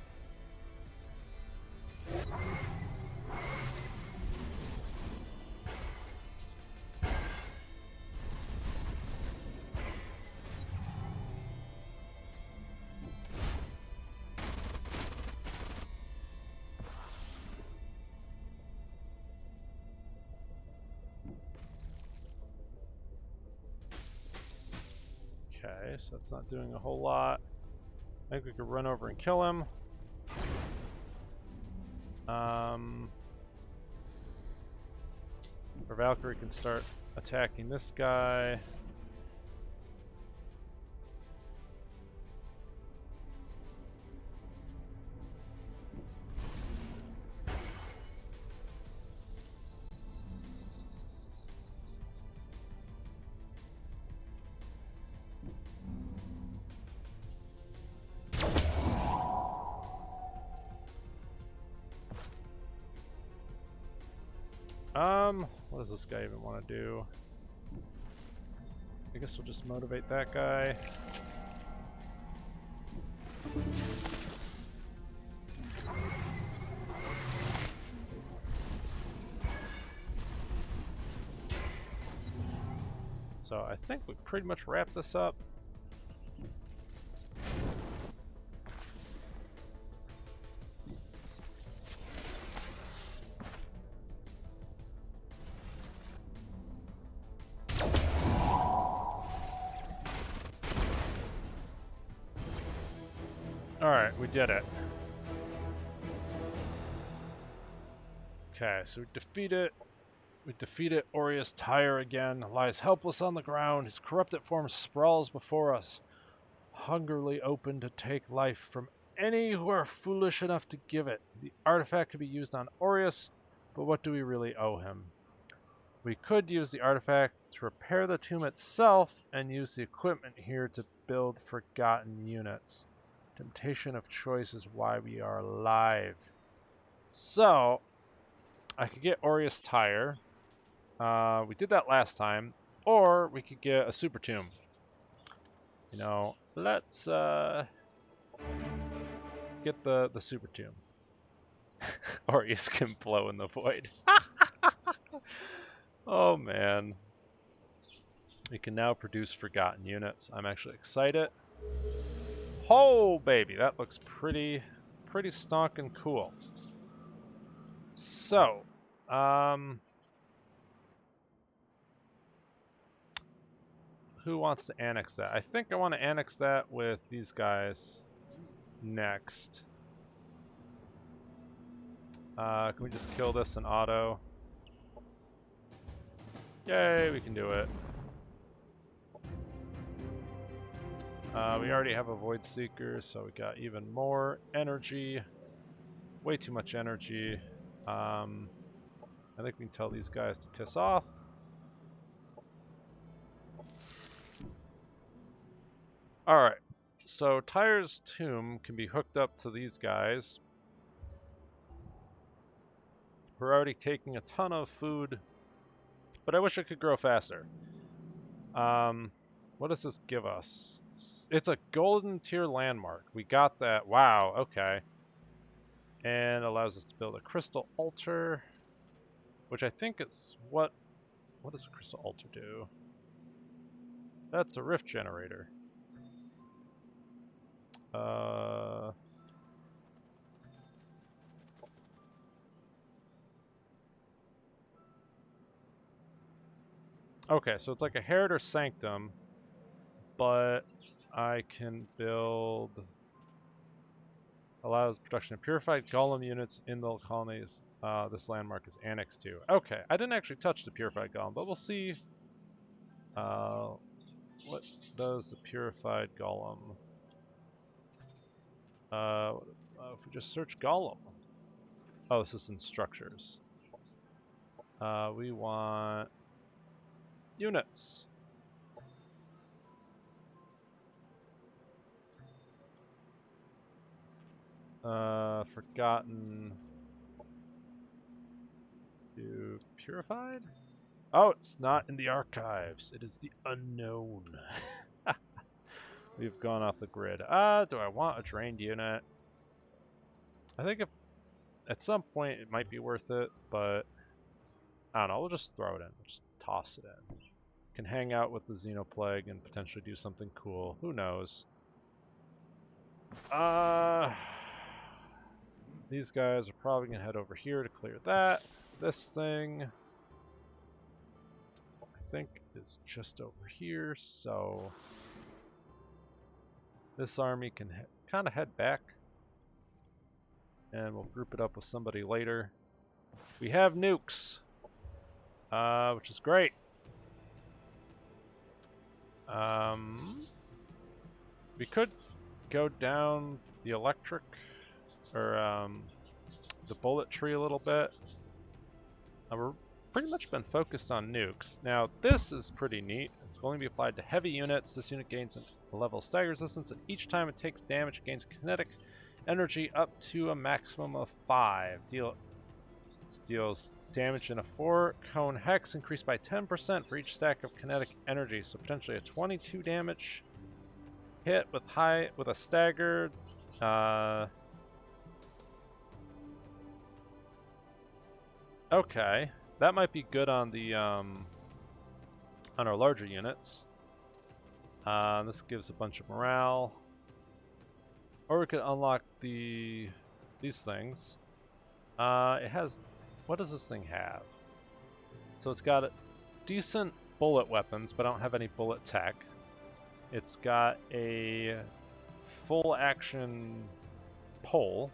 Speaker 1: Okay, so that's not doing a whole lot. I think we could run over and kill him. Our Valkyrie can start attacking this guy. What does this guy even want to do? I guess we'll just motivate that guy. So I think we pretty much wrap this up. Alright, we did it. Okay, so we defeat it. We defeated Aureus Tyre again, lies helpless on the ground, his corrupted form sprawls before us, hungrily open to take life from any who are foolish enough to give it. The artifact could be used on Aureus, but what do we really owe him? We could use the artifact to repair the tomb itself and use the equipment here to build forgotten units. Temptation of choice is why we are alive. So, I could get Aureus Tyre. We did that last time. Or we could get a super tomb. You know, let's get the super tomb. Aureus can blow in the void. Oh man. We can now produce forgotten units. I'm actually excited. Oh baby, that looks pretty stonking cool. So, who wants to annex that? I think I want to annex that with these guys next. Can we just kill this in auto? Yay, we can do it. We already have a Void Seeker, so we got even more energy. Way too much energy. I think we can tell these guys to piss off. Alright, so Tyre's tomb can be hooked up to these guys. We're already taking a ton of food, but I wish it could grow faster. What does this give us? It's a golden tier landmark. We got that. Wow, okay. And allows us to build a crystal altar, which I think is what does a crystal altar do? That's a rift generator. Okay, so it's like a Heritor Sanctum, but I can build... Allows production of purified golem units in the colonies this landmark is annexed to. Okay, I didn't actually touch the purified golem, but we'll see what does the purified golem. If we just search golem. Oh, this is in structures. We want units. Forgotten. Do purified? Oh, it's not in the archives. It is the unknown. We've gone off the grid. Do I want a drained unit? I think if at some point it might be worth it, but I don't know. We'll just throw it in. We'll just toss it in. Can hang out with the Xenoplague and potentially do something cool. Who knows? These guys are probably going to head over here to clear that. This thing, I think, is just over here, so this army can kind of head back, and we'll group it up with somebody later. We have nukes, which is great. We could go down the electric, or the bullet tree a little bit. We're pretty much been focused on nukes. Now this is pretty neat. It's going to be applied to heavy units. This unit gains a level of stagger resistance, and each time it takes damage it gains kinetic energy up to a maximum of 5. Deals damage in a 4-cone hex, increased by 10% for each stack of kinetic energy. So potentially a 22 damage hit with a stagger. Okay, that might be good on the on our larger units. This gives a bunch of morale, or we could unlock these things. It has, what does this thing have? So it's got decent bullet weapons, but I don't have any bullet tech. It's got a full action pole.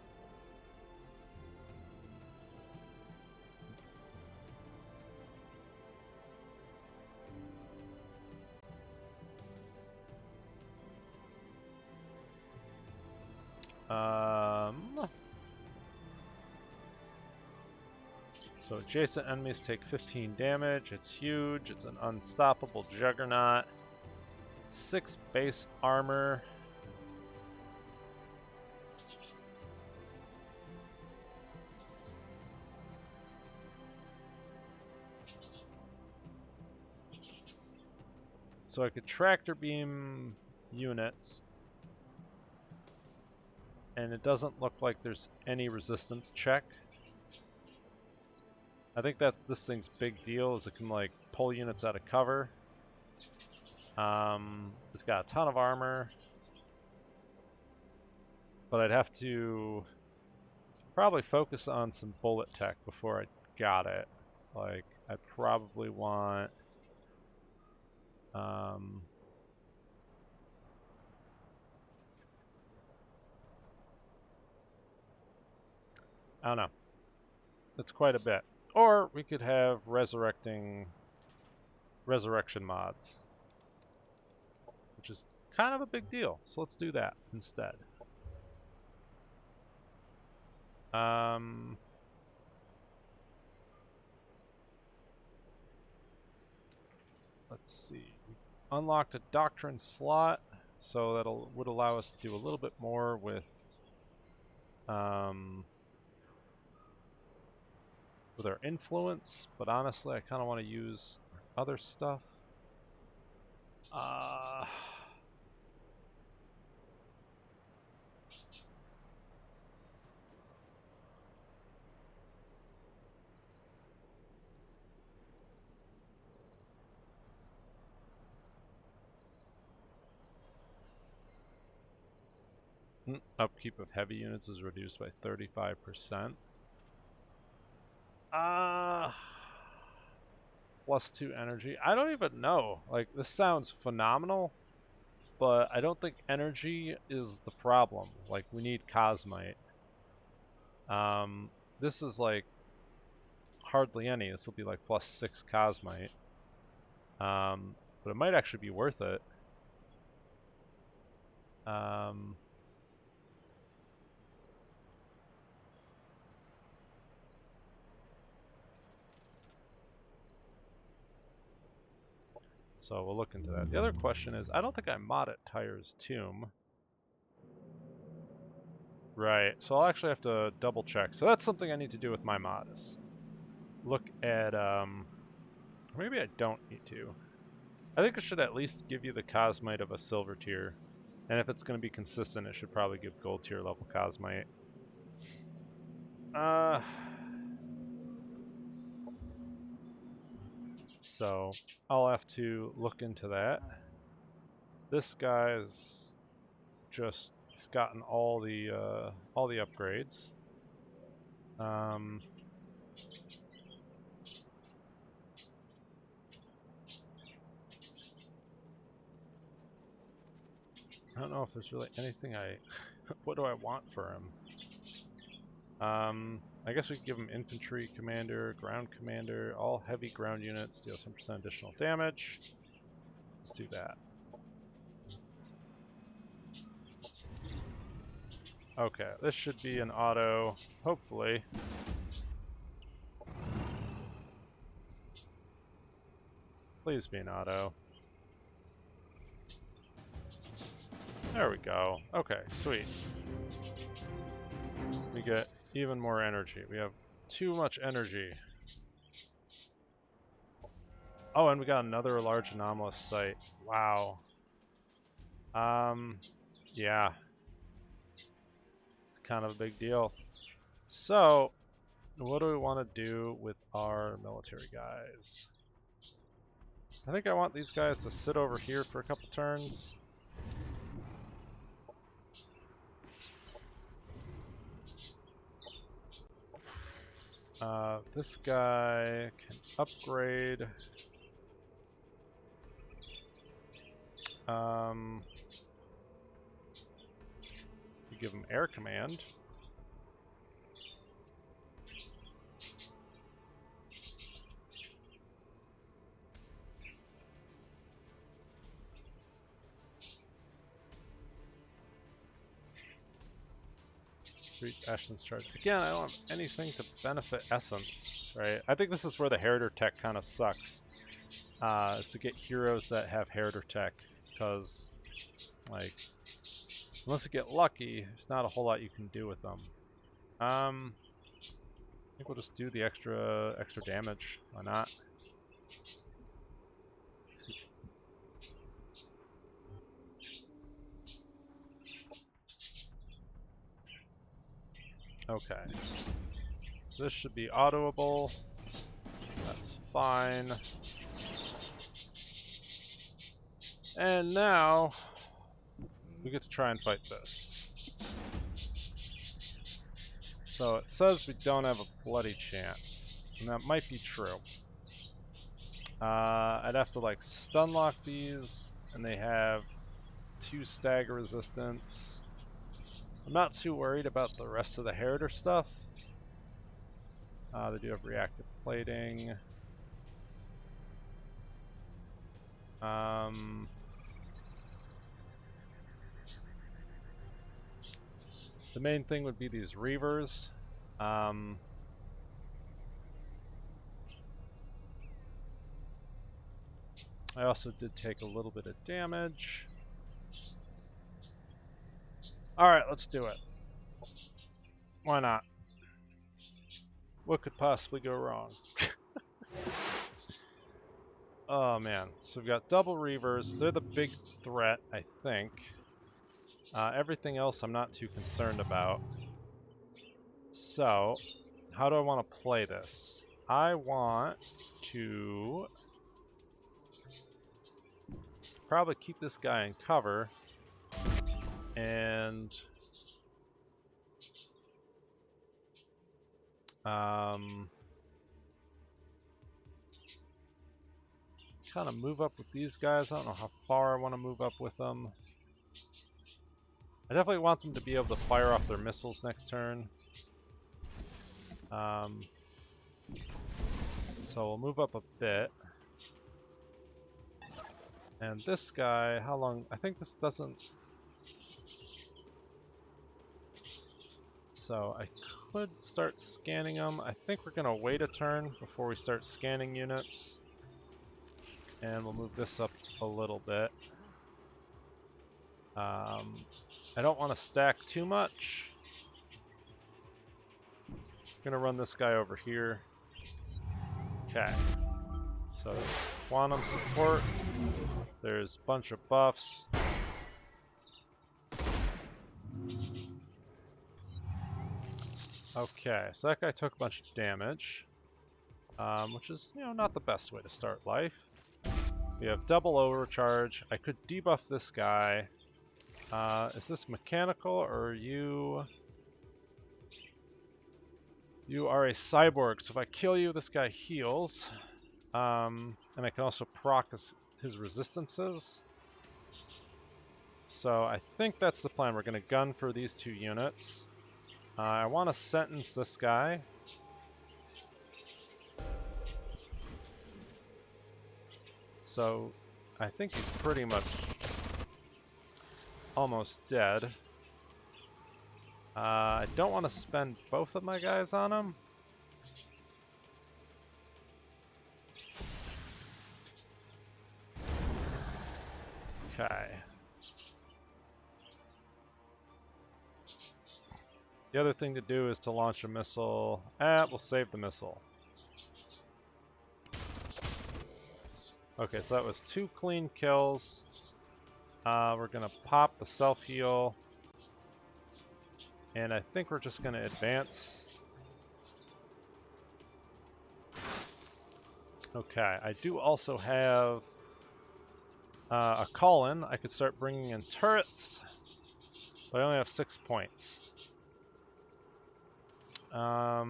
Speaker 1: So adjacent enemies take 15 damage. It's huge. It's an unstoppable juggernaut. 6 base armor. So I could tractor beam units. And it doesn't look like there's any resistance check. I think that's this thing's big deal, is it can like pull units out of cover. It's got a ton of armor, but I'd have to probably focus on some bullet tech before I got it. Like, I probably want I don't know. That's quite a bit. Or we could have resurrection mods, which is kind of a big deal. So let's do that instead. Let's see. Unlocked a doctrine slot, so that would allow us to do a little bit more with our influence, but honestly I kind of want to use other stuff. Upkeep of heavy units is reduced by 35%. +2 energy. I don't even know. Like, this sounds phenomenal, but I don't think energy is the problem. Like, we need Cosmite. This is like hardly any. This will be like +6 Cosmite. But it might actually be worth it. So we'll look into that. The other question is, I don't think I modded Tyre's Tomb. Right, so I'll actually have to double check. So that's something I need to do with my mods. Look at, maybe I don't need to. I think it should at least give you the Cosmite of a silver tier. And if it's going to be consistent, it should probably give gold tier level Cosmite. So I'll have to look into that. This guy's just, he's gotten all the upgrades. I don't know if there's really anything what do I want for him? I guess we could give him infantry commander, ground commander, all heavy ground units, deal 10% additional damage. Let's do that. Okay, this should be an auto, hopefully. Please be an auto. There we go. Okay, sweet. We get even more energy. We have too much energy. Oh, and we got another large anomalous site. Wow. Yeah. It's kind of a big deal. So, what do we want to do with our military guys? I think I want these guys to sit over here for a couple turns. This guy can upgrade. We give him air command. 3 Ashton's charge. Again, I don't have anything to benefit Essence, right? I think this is where the Heriter tech kind of sucks. Is to get heroes that have Heriter tech, because, like, unless you get lucky, there's not a whole lot you can do with them. I think we'll just do the extra damage. Why not? Okay. This should be autoable. That's fine. And now we get to try and fight this. So it says we don't have a bloody chance, and that might be true. I'd have to like stun lock these, and they have 2 stagger resistance. I'm not too worried about the rest of the Heriter stuff. They do have reactive plating. The main thing would be these Reavers. I also did take a little bit of damage. Alright, let's do it. Why not? What could possibly go wrong? Oh man, so we've got double Reavers. They're the big threat, I think. Everything else I'm not too concerned about. So, how do I want to play this? I want to probably keep this guy in cover and kind of move up with these guys. I don't know how far I want to move up with them. I definitely want them to be able to fire off their missiles next turn. So we'll move up a bit. And this guy, how long? I think this doesn't... So I could start scanning them. I think we're going to wait a turn before we start scanning units. And we'll move this up a little bit. I don't want to stack too much. I'm going to run this guy over here. Okay. So there's quantum support. There's a bunch of buffs. Okay, so that guy took a bunch of damage, which is, you know, not the best way to start life. We have double overcharge. I could debuff this guy. Is this mechanical, or are you... You are a cyborg, so if I kill you, this guy heals. And I can also proc his resistances. So I think that's the plan. We're going to gun for these 2 units. I want to sentence this guy. So I think he's pretty much almost dead. I don't want to spend both of my guys on him. Okay. The other thing to do is to launch a missile. We'll save the missile. Okay, so that was 2 clean kills. We're gonna pop the self-heal. And I think we're just gonna advance. Okay, I do also have a call-in. I could start bringing in turrets, but I only have 6 points. I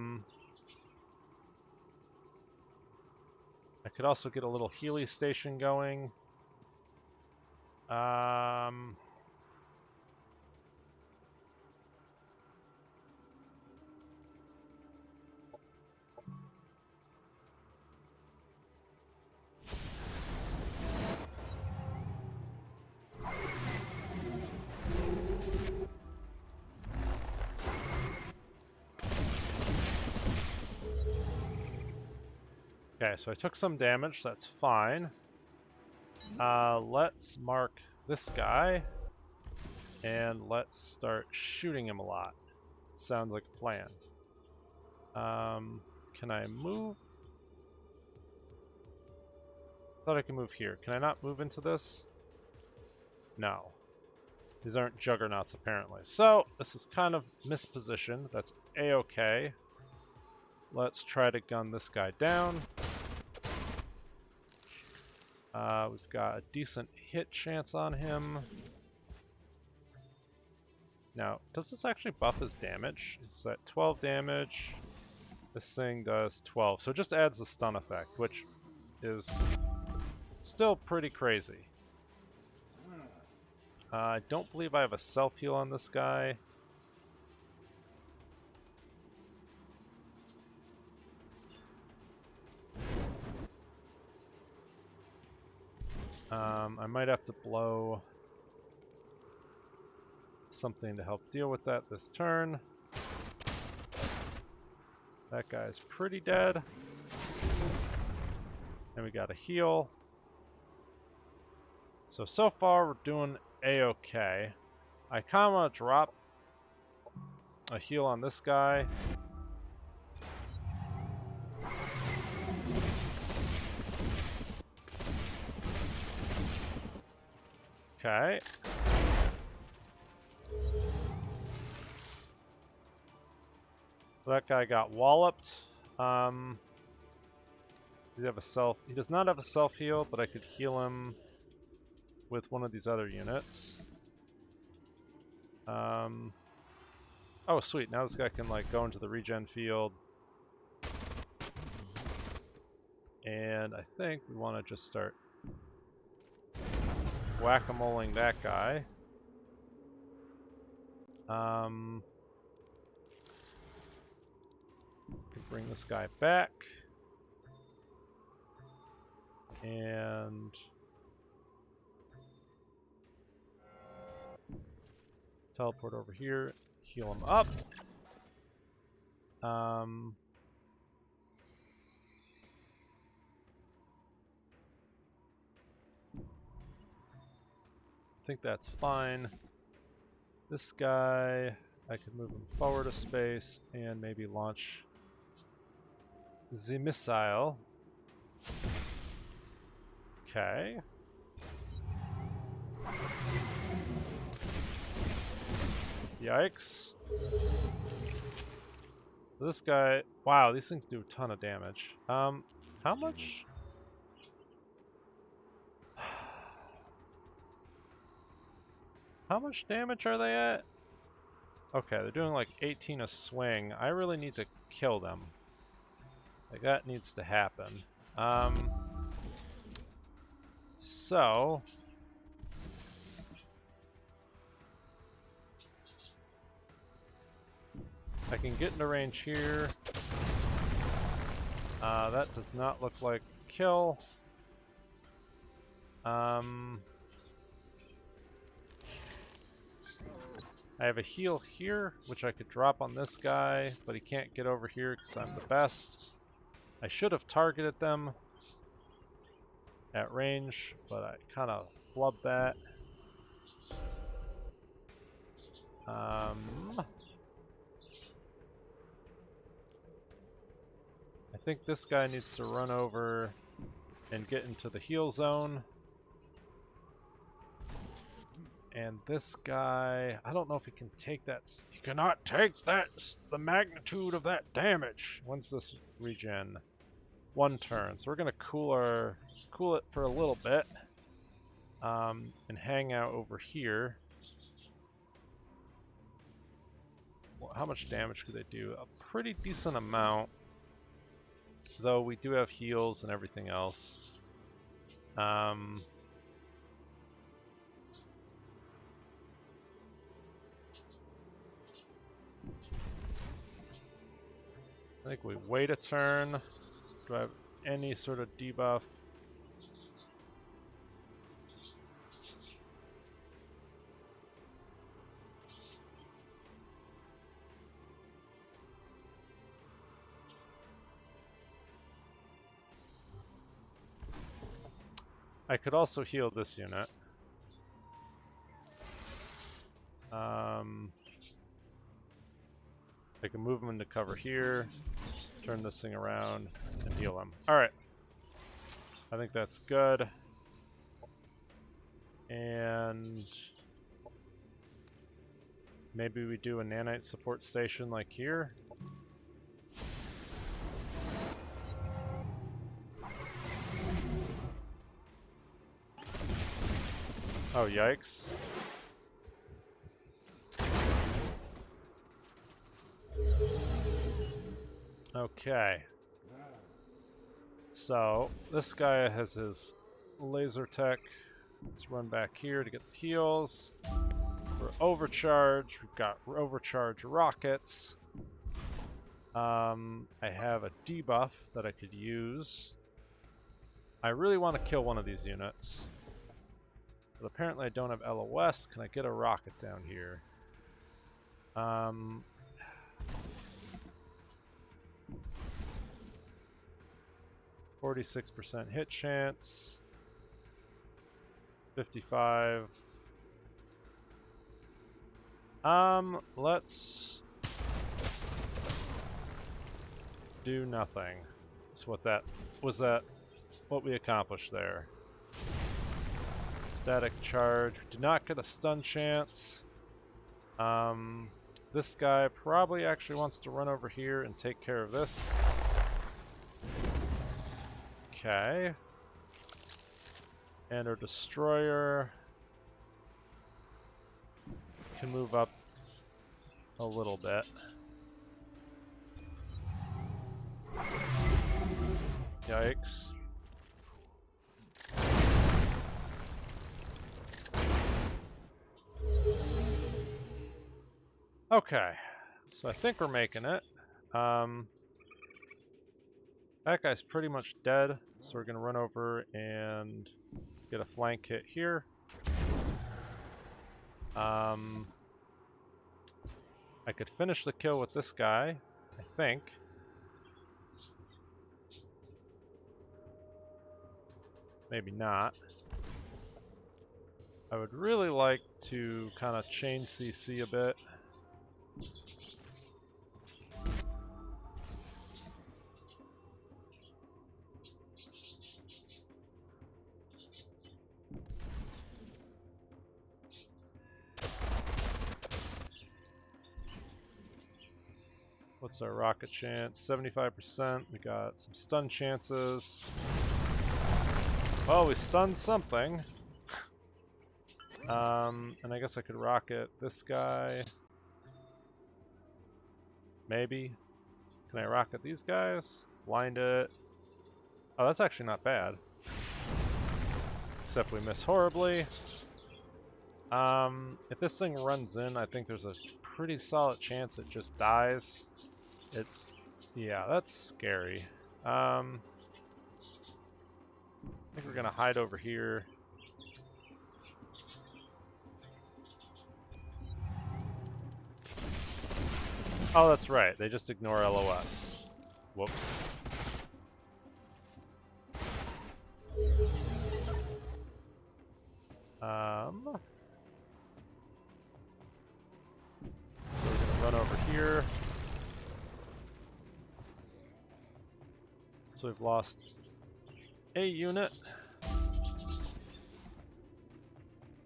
Speaker 1: could also get a little Healy station going. Okay, so I took some damage, that's fine. Let's mark this guy, and let's start shooting him a lot. Sounds like a plan. Can I move? Thought I could move here. Can I not move into this? No. These aren't juggernauts, apparently. So, this is kind of mispositioned. That's A-okay. Let's try to gun this guy down. We've got a decent hit chance on him. Now, does this actually buff his damage? Is that 12 damage? This thing does 12. So it just adds the stun effect, which is still pretty crazy. I don't believe I have a self-heal on this guy. I might have to blow something to help deal with that this turn. That guy's pretty dead. And we got a heal. So far we're doing A-okay. I kind of want to drop a heal on this guy. Okay. That guy got walloped. Does he have a self? He does not have a self heal, but I could heal him with one of these other units. Oh sweet, now this guy can like go into the regen field. And I think we want to just start whack-a-moling that guy. Can bring this guy back. And teleport over here, heal him up. I think that's fine. This guy, I could move him forward a space and maybe launch the missile. Okay. Yikes. This guy, wow, these things do a ton of damage. How much? How much damage are they at? Okay, they're doing like 18 a swing. I really need to kill them. Like, that needs to happen. So I can get into range here. That does not look like kill. I have a heal here, which I could drop on this guy, but he can't get over here because I'm the best. I should have targeted them at range, but I kind of flubbed that. I think this guy needs to run over and get into the heal zone. And this guy, I don't know if he can take that. He cannot take that, the magnitude of that damage. When's this regen? 1 turn. So we're gonna cool it for a little bit, and hang out over here. Well, how much damage could they do? A pretty decent amount, though we do have heals and everything else. I think we wait a turn. Do I have any sort of debuff? I could also heal this unit. I can move him into cover here, turn this thing around, and heal him. Alright. I think that's good. And maybe we do a nanite support station like here. Oh, yikes. Okay. So, this guy has his laser tech. Let's run back here to get the heals. We're overcharged. We've got overcharged rockets. I have a debuff that I could use. I really want to kill one of these units. But apparently I don't have LOS. Can I get a rocket down here? 46% hit chance. 55. Let's do nothing. That's what that was. What we accomplished there. Static charge. We did not get a stun chance. This guy probably actually wants to run over here and take care of this. Okay. And our destroyer can move up a little bit. Yikes. Okay, so I think we're making it. That guy's pretty much dead, so we're gonna run over and get a flank hit here. I could finish the kill with this guy, I think. Maybe not. I would really like to kind of chain CC a bit. What's our rocket chance? 75%. We got some stun chances. Well, we stunned something. And I guess I could rocket this guy. Maybe. Can I rocket these guys? Blind it. Oh, that's actually not bad. Except we miss horribly. If this thing runs in, I think there's a pretty solid chance it just dies. Yeah, that's scary. I think we're gonna hide over here. Oh, that's right. They just ignore LOS. Whoops. So we're gonna run over here. So we've lost a unit.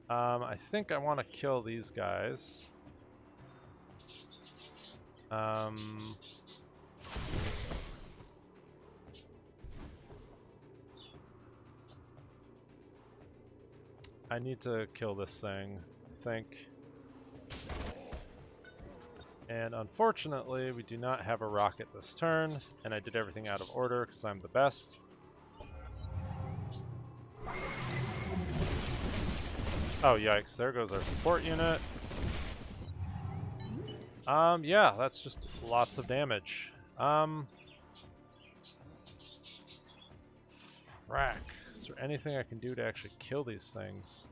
Speaker 1: I think I want to kill these guys. I need to kill this thing, I think. And unfortunately, we do not have a rocket this turn, and I did everything out of order because I'm the best. Oh, yikes, there goes our support unit. Yeah, that's just lots of damage. Frack. Is there anything I can do to actually kill these things?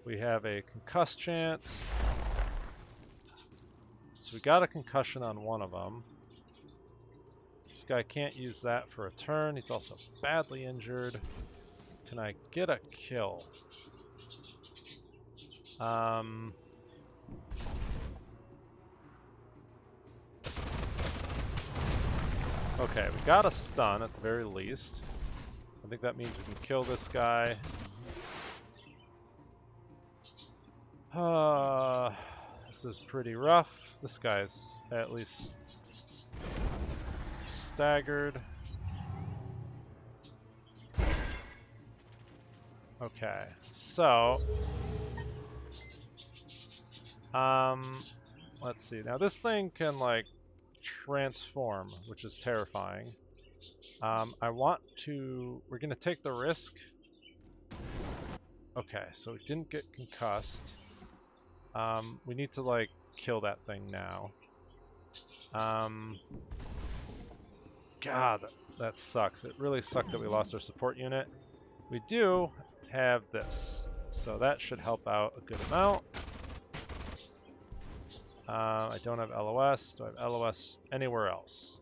Speaker 1: We have a concuss chance. So we got a concussion on one of them. guy can't use that for a turn. He's also badly injured. Can I get a kill? Okay, we got a stun at the very least. I think that means we can kill this guy. This is pretty rough. This guy's at least staggered. Okay, so let's see. Now this thing can like transform, which is terrifying. We're gonna take the risk. Okay, so it didn't get concussed. We need to like kill that thing now. God, that sucks. It really sucked that we lost our support unit. We do have this, so that should help out a good amount. I don't have LOS. Do I have LOS anywhere else?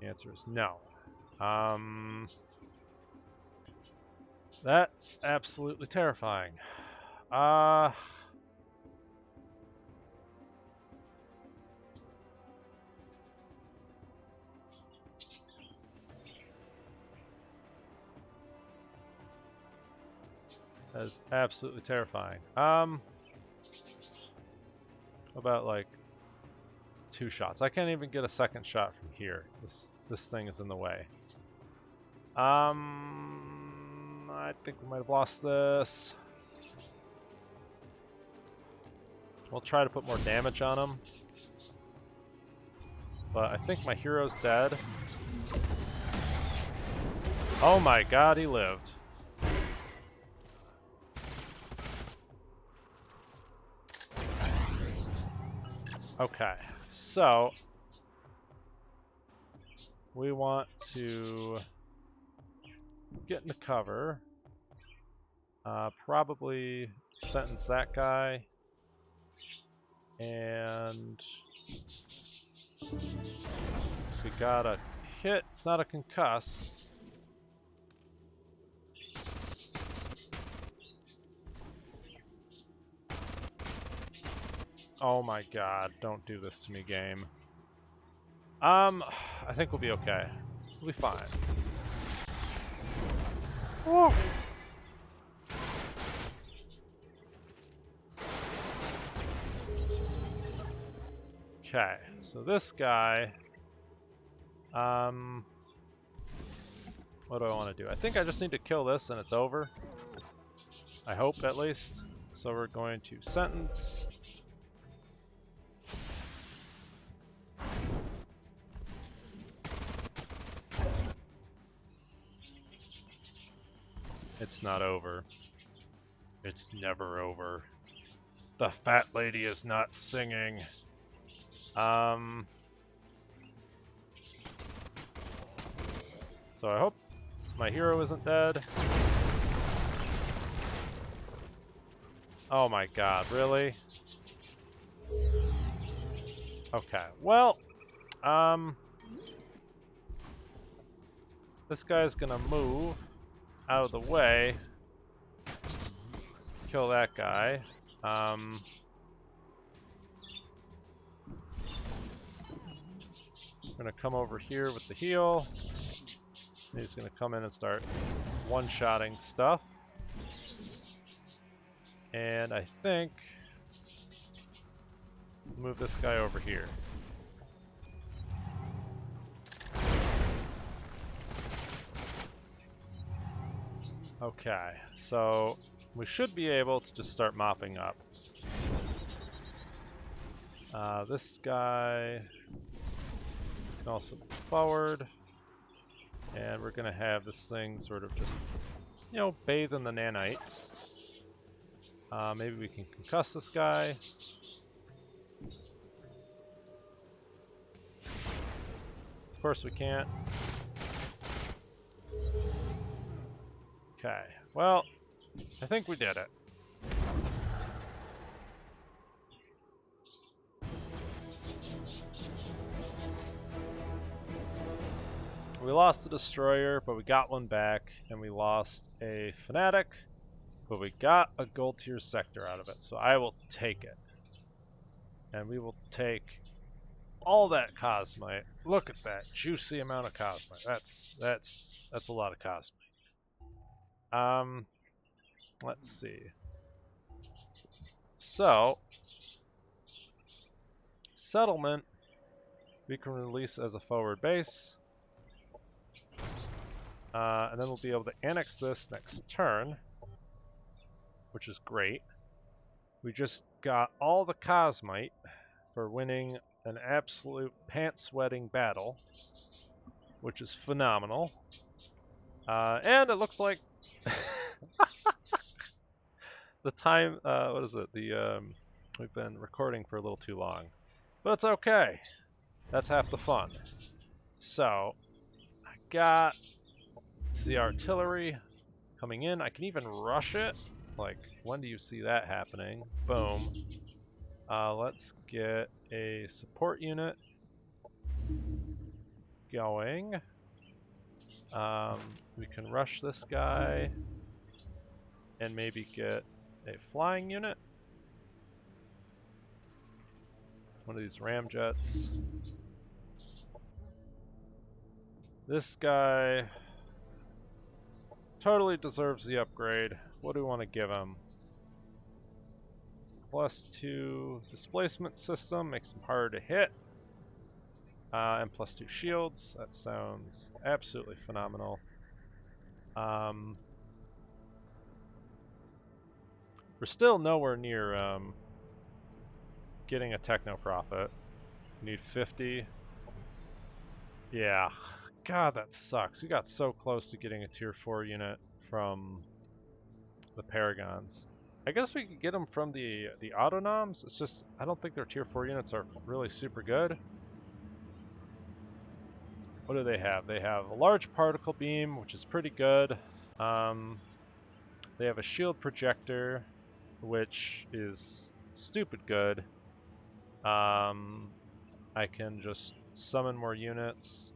Speaker 1: The answer is no. That's absolutely terrifying. That is absolutely terrifying. About like 2 shots. I can't even get a second shot from here. This thing is in the way. I think we might have lost this. We'll try to put more damage on him. But I think my hero's dead. Oh my god, he lived. Okay, so we want to get into cover. Probably sentence that guy. And we got a hit. It's not a concuss. Oh my god, don't do this to me, game. I think we'll be okay. We'll be fine. Woo! Okay, so this guy, what do I want to do? I think I just need to kill this and it's over. I hope, at least. So we're going to sentence. It's not over. It's never over. The fat lady is not singing. So I hope my hero isn't dead. Oh my god, really? Okay, well, this guy's gonna move out of the way. Kill that guy. I'm gonna come over here with the heal. He's gonna come in and start one-shotting stuff. And I think move this guy over here. Okay, so we should be able to just start mopping up. This guy can also move forward. And we're going to have this thing sort of just, you know, bathe in the nanites. Maybe we can concuss this guy. Of course we can't. Okay, well, I think we did it. We lost a destroyer, but we got one back, and we lost a fanatic, but we got a gold tier sector out of it, so I will take it. And we will take all that cosmite. Look at that juicy amount of cosmite. That's a lot of cosmite. Let's see. So, settlement we can release as a forward base. And then we'll be able to annex this next turn, which is great. We just got all the cosmite for winning an absolute pants-sweating battle, which is phenomenal. And it looks like the time, what is it? We've been recording for a little too long, but it's okay. That's half the fun. So, I got the artillery coming in. I can even rush it. Like, when do you see that happening? Boom. Let's get a support unit going. We can rush this guy and maybe get a flying unit. One of these ramjets. This guy totally deserves the upgrade. What do we want to give him? +2 displacement system, makes him harder to hit. And +2 shields. That sounds absolutely phenomenal. We're still nowhere near getting a techno profit. We need 50. Yeah. God, that sucks. We got so close to getting a tier 4 unit from the Paragons. I guess we could get them from the Autonoms. It's just, I don't think their tier 4 units are really super good. What do they have? They have a large particle beam, which is pretty good. They have a shield projector, which is stupid good. I can just summon more units.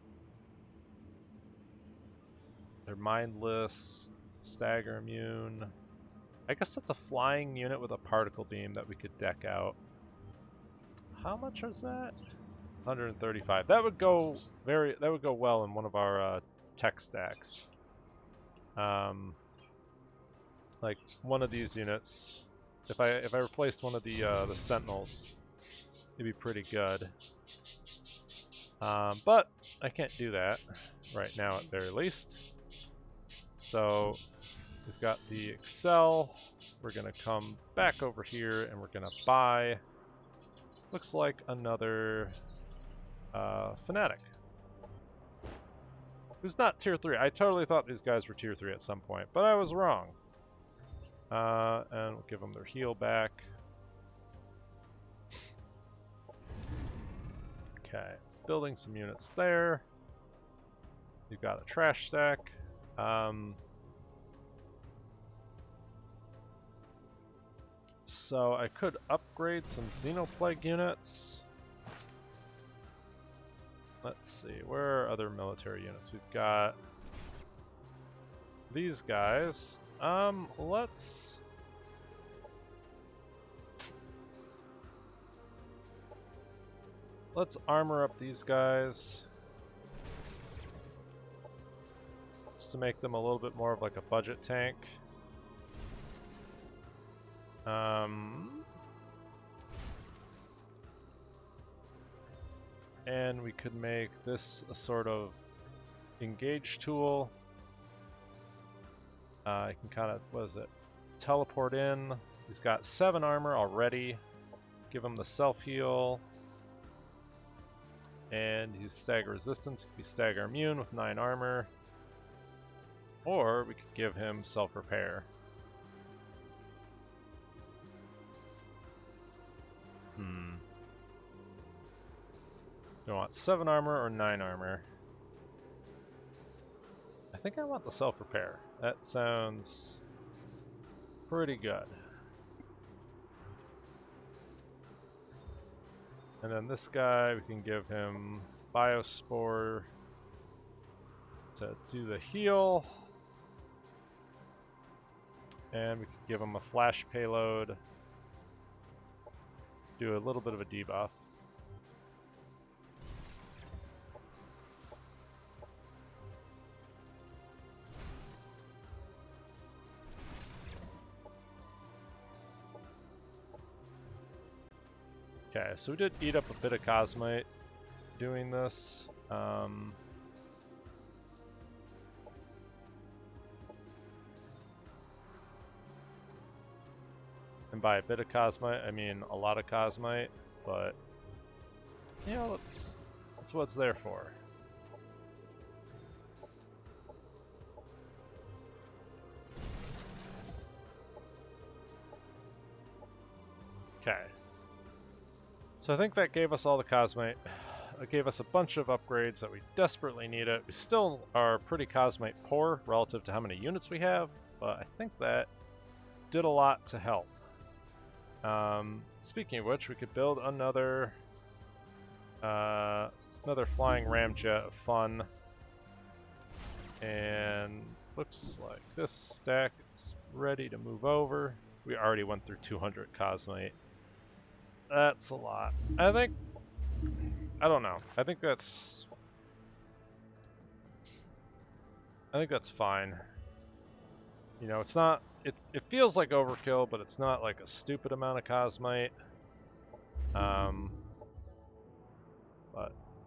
Speaker 1: They're mindless, stagger immune. I guess that's a flying unit with a particle beam that we could deck out. How much is that? 135. That would go well in one of our tech stacks. Like one of these units. If I replaced one of the Sentinels, it'd be pretty good. But I can't do that right now at very least. So we've got the Excel. We're gonna come back over here and we're gonna buy. Looks like another Fanatic. Who's not tier 3. I totally thought these guys were tier 3 at some point, but I was wrong. And we'll give them their heal back. Okay, building some units there. You've got a trash stack. So I could upgrade some Xenoplague units. Let's see, where are other military units? We've got these guys. Let's armor up these guys. Just to make them a little bit more of like a budget tank. And we could make this a sort of engage tool. I can kind of, what is it? Teleport in. He's got 7 armor already. Give him the self-heal. And he's stagger resistance. He could be stagger immune with 9 armor. Or we could give him self-repair. Do I want 7 armor or 9 armor? I think I want the self-repair. That sounds pretty good. And then this guy, we can give him Biospore. to do the heal. And we can give them a flash payload. Do a little bit of a debuff. Okay, so we did eat up a bit of Cosmite doing this. And by a bit of Cosmite, I mean a lot of Cosmite, but you know, that's what it's there for. Okay. So I think that gave us all the Cosmite. It gave us a bunch of upgrades that we desperately needed. We still are pretty Cosmite poor relative to how many units we have, but I think that did a lot to help. Speaking of which, we could build another flying ramjet of fun. And looks like this stack is ready to move over. We already went through 200 Cosmite. That's a lot. I don't know. I think that's fine. You know, it's not, it feels like overkill, but it's not like a stupid amount of Cosmite. But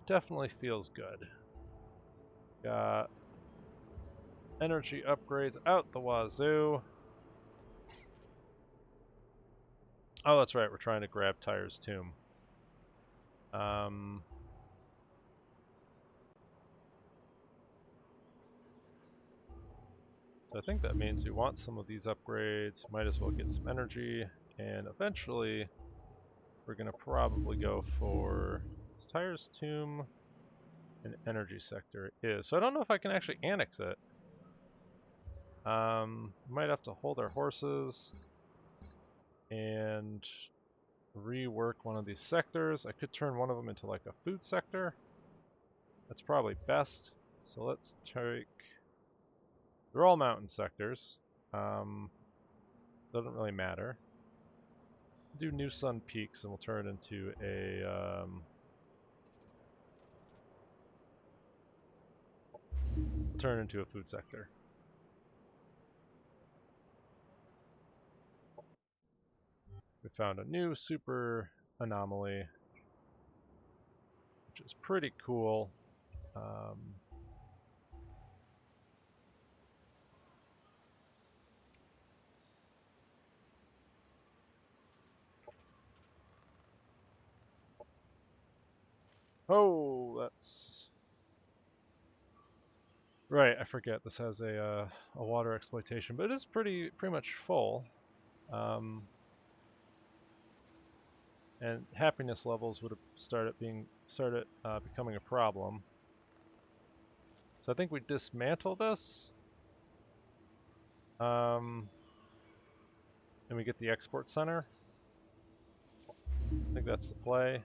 Speaker 1: definitely feels good. Got energy upgrades out the wazoo. Oh, that's right, we're trying to grab Tyre's tomb. So I think that means we want some of these upgrades. Might as well get some energy, and eventually we're gonna probably go for Tyre's tomb and energy sector. It is. So I don't know if I can actually annex it. Might have to hold our horses and rework one of these sectors. I could turn one of them into like a food sector. That's probably best. So let's take... They're all mountain sectors. Doesn't really matter. Do New Sun Peaks and we'll turn it into a... turn it into a food sector. We found a new super anomaly, which is pretty cool. Oh, that's right. I forget this has a water exploitation, but it is pretty much full. And happiness levels would have started becoming a problem. So I think we dismantle this, and we get the export center. I think that's the play.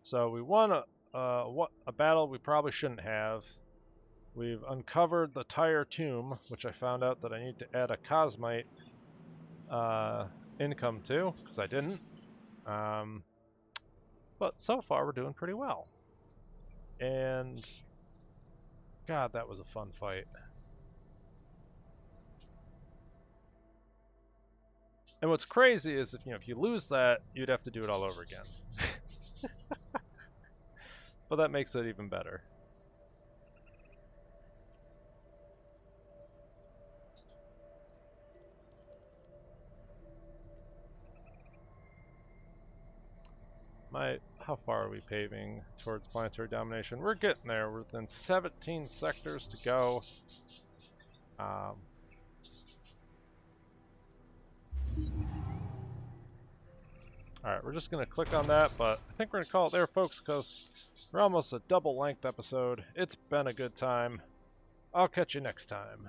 Speaker 1: So we won a battle we probably shouldn't have. We've uncovered the Tyre tomb, which I found out that I need to add a Cosmite income to, because I didn't. But so far we're doing pretty well. And God, that was a fun fight. And what's crazy is if you lose that, you'd have to do it all over again. But that makes it even better. How far are we paving towards planetary domination? We're getting there. We're within 17 sectors to go. Alright, we're just going to click on that, but I think we're going to call it there, folks, because we're almost a double-length episode. It's been a good time. I'll catch you next time.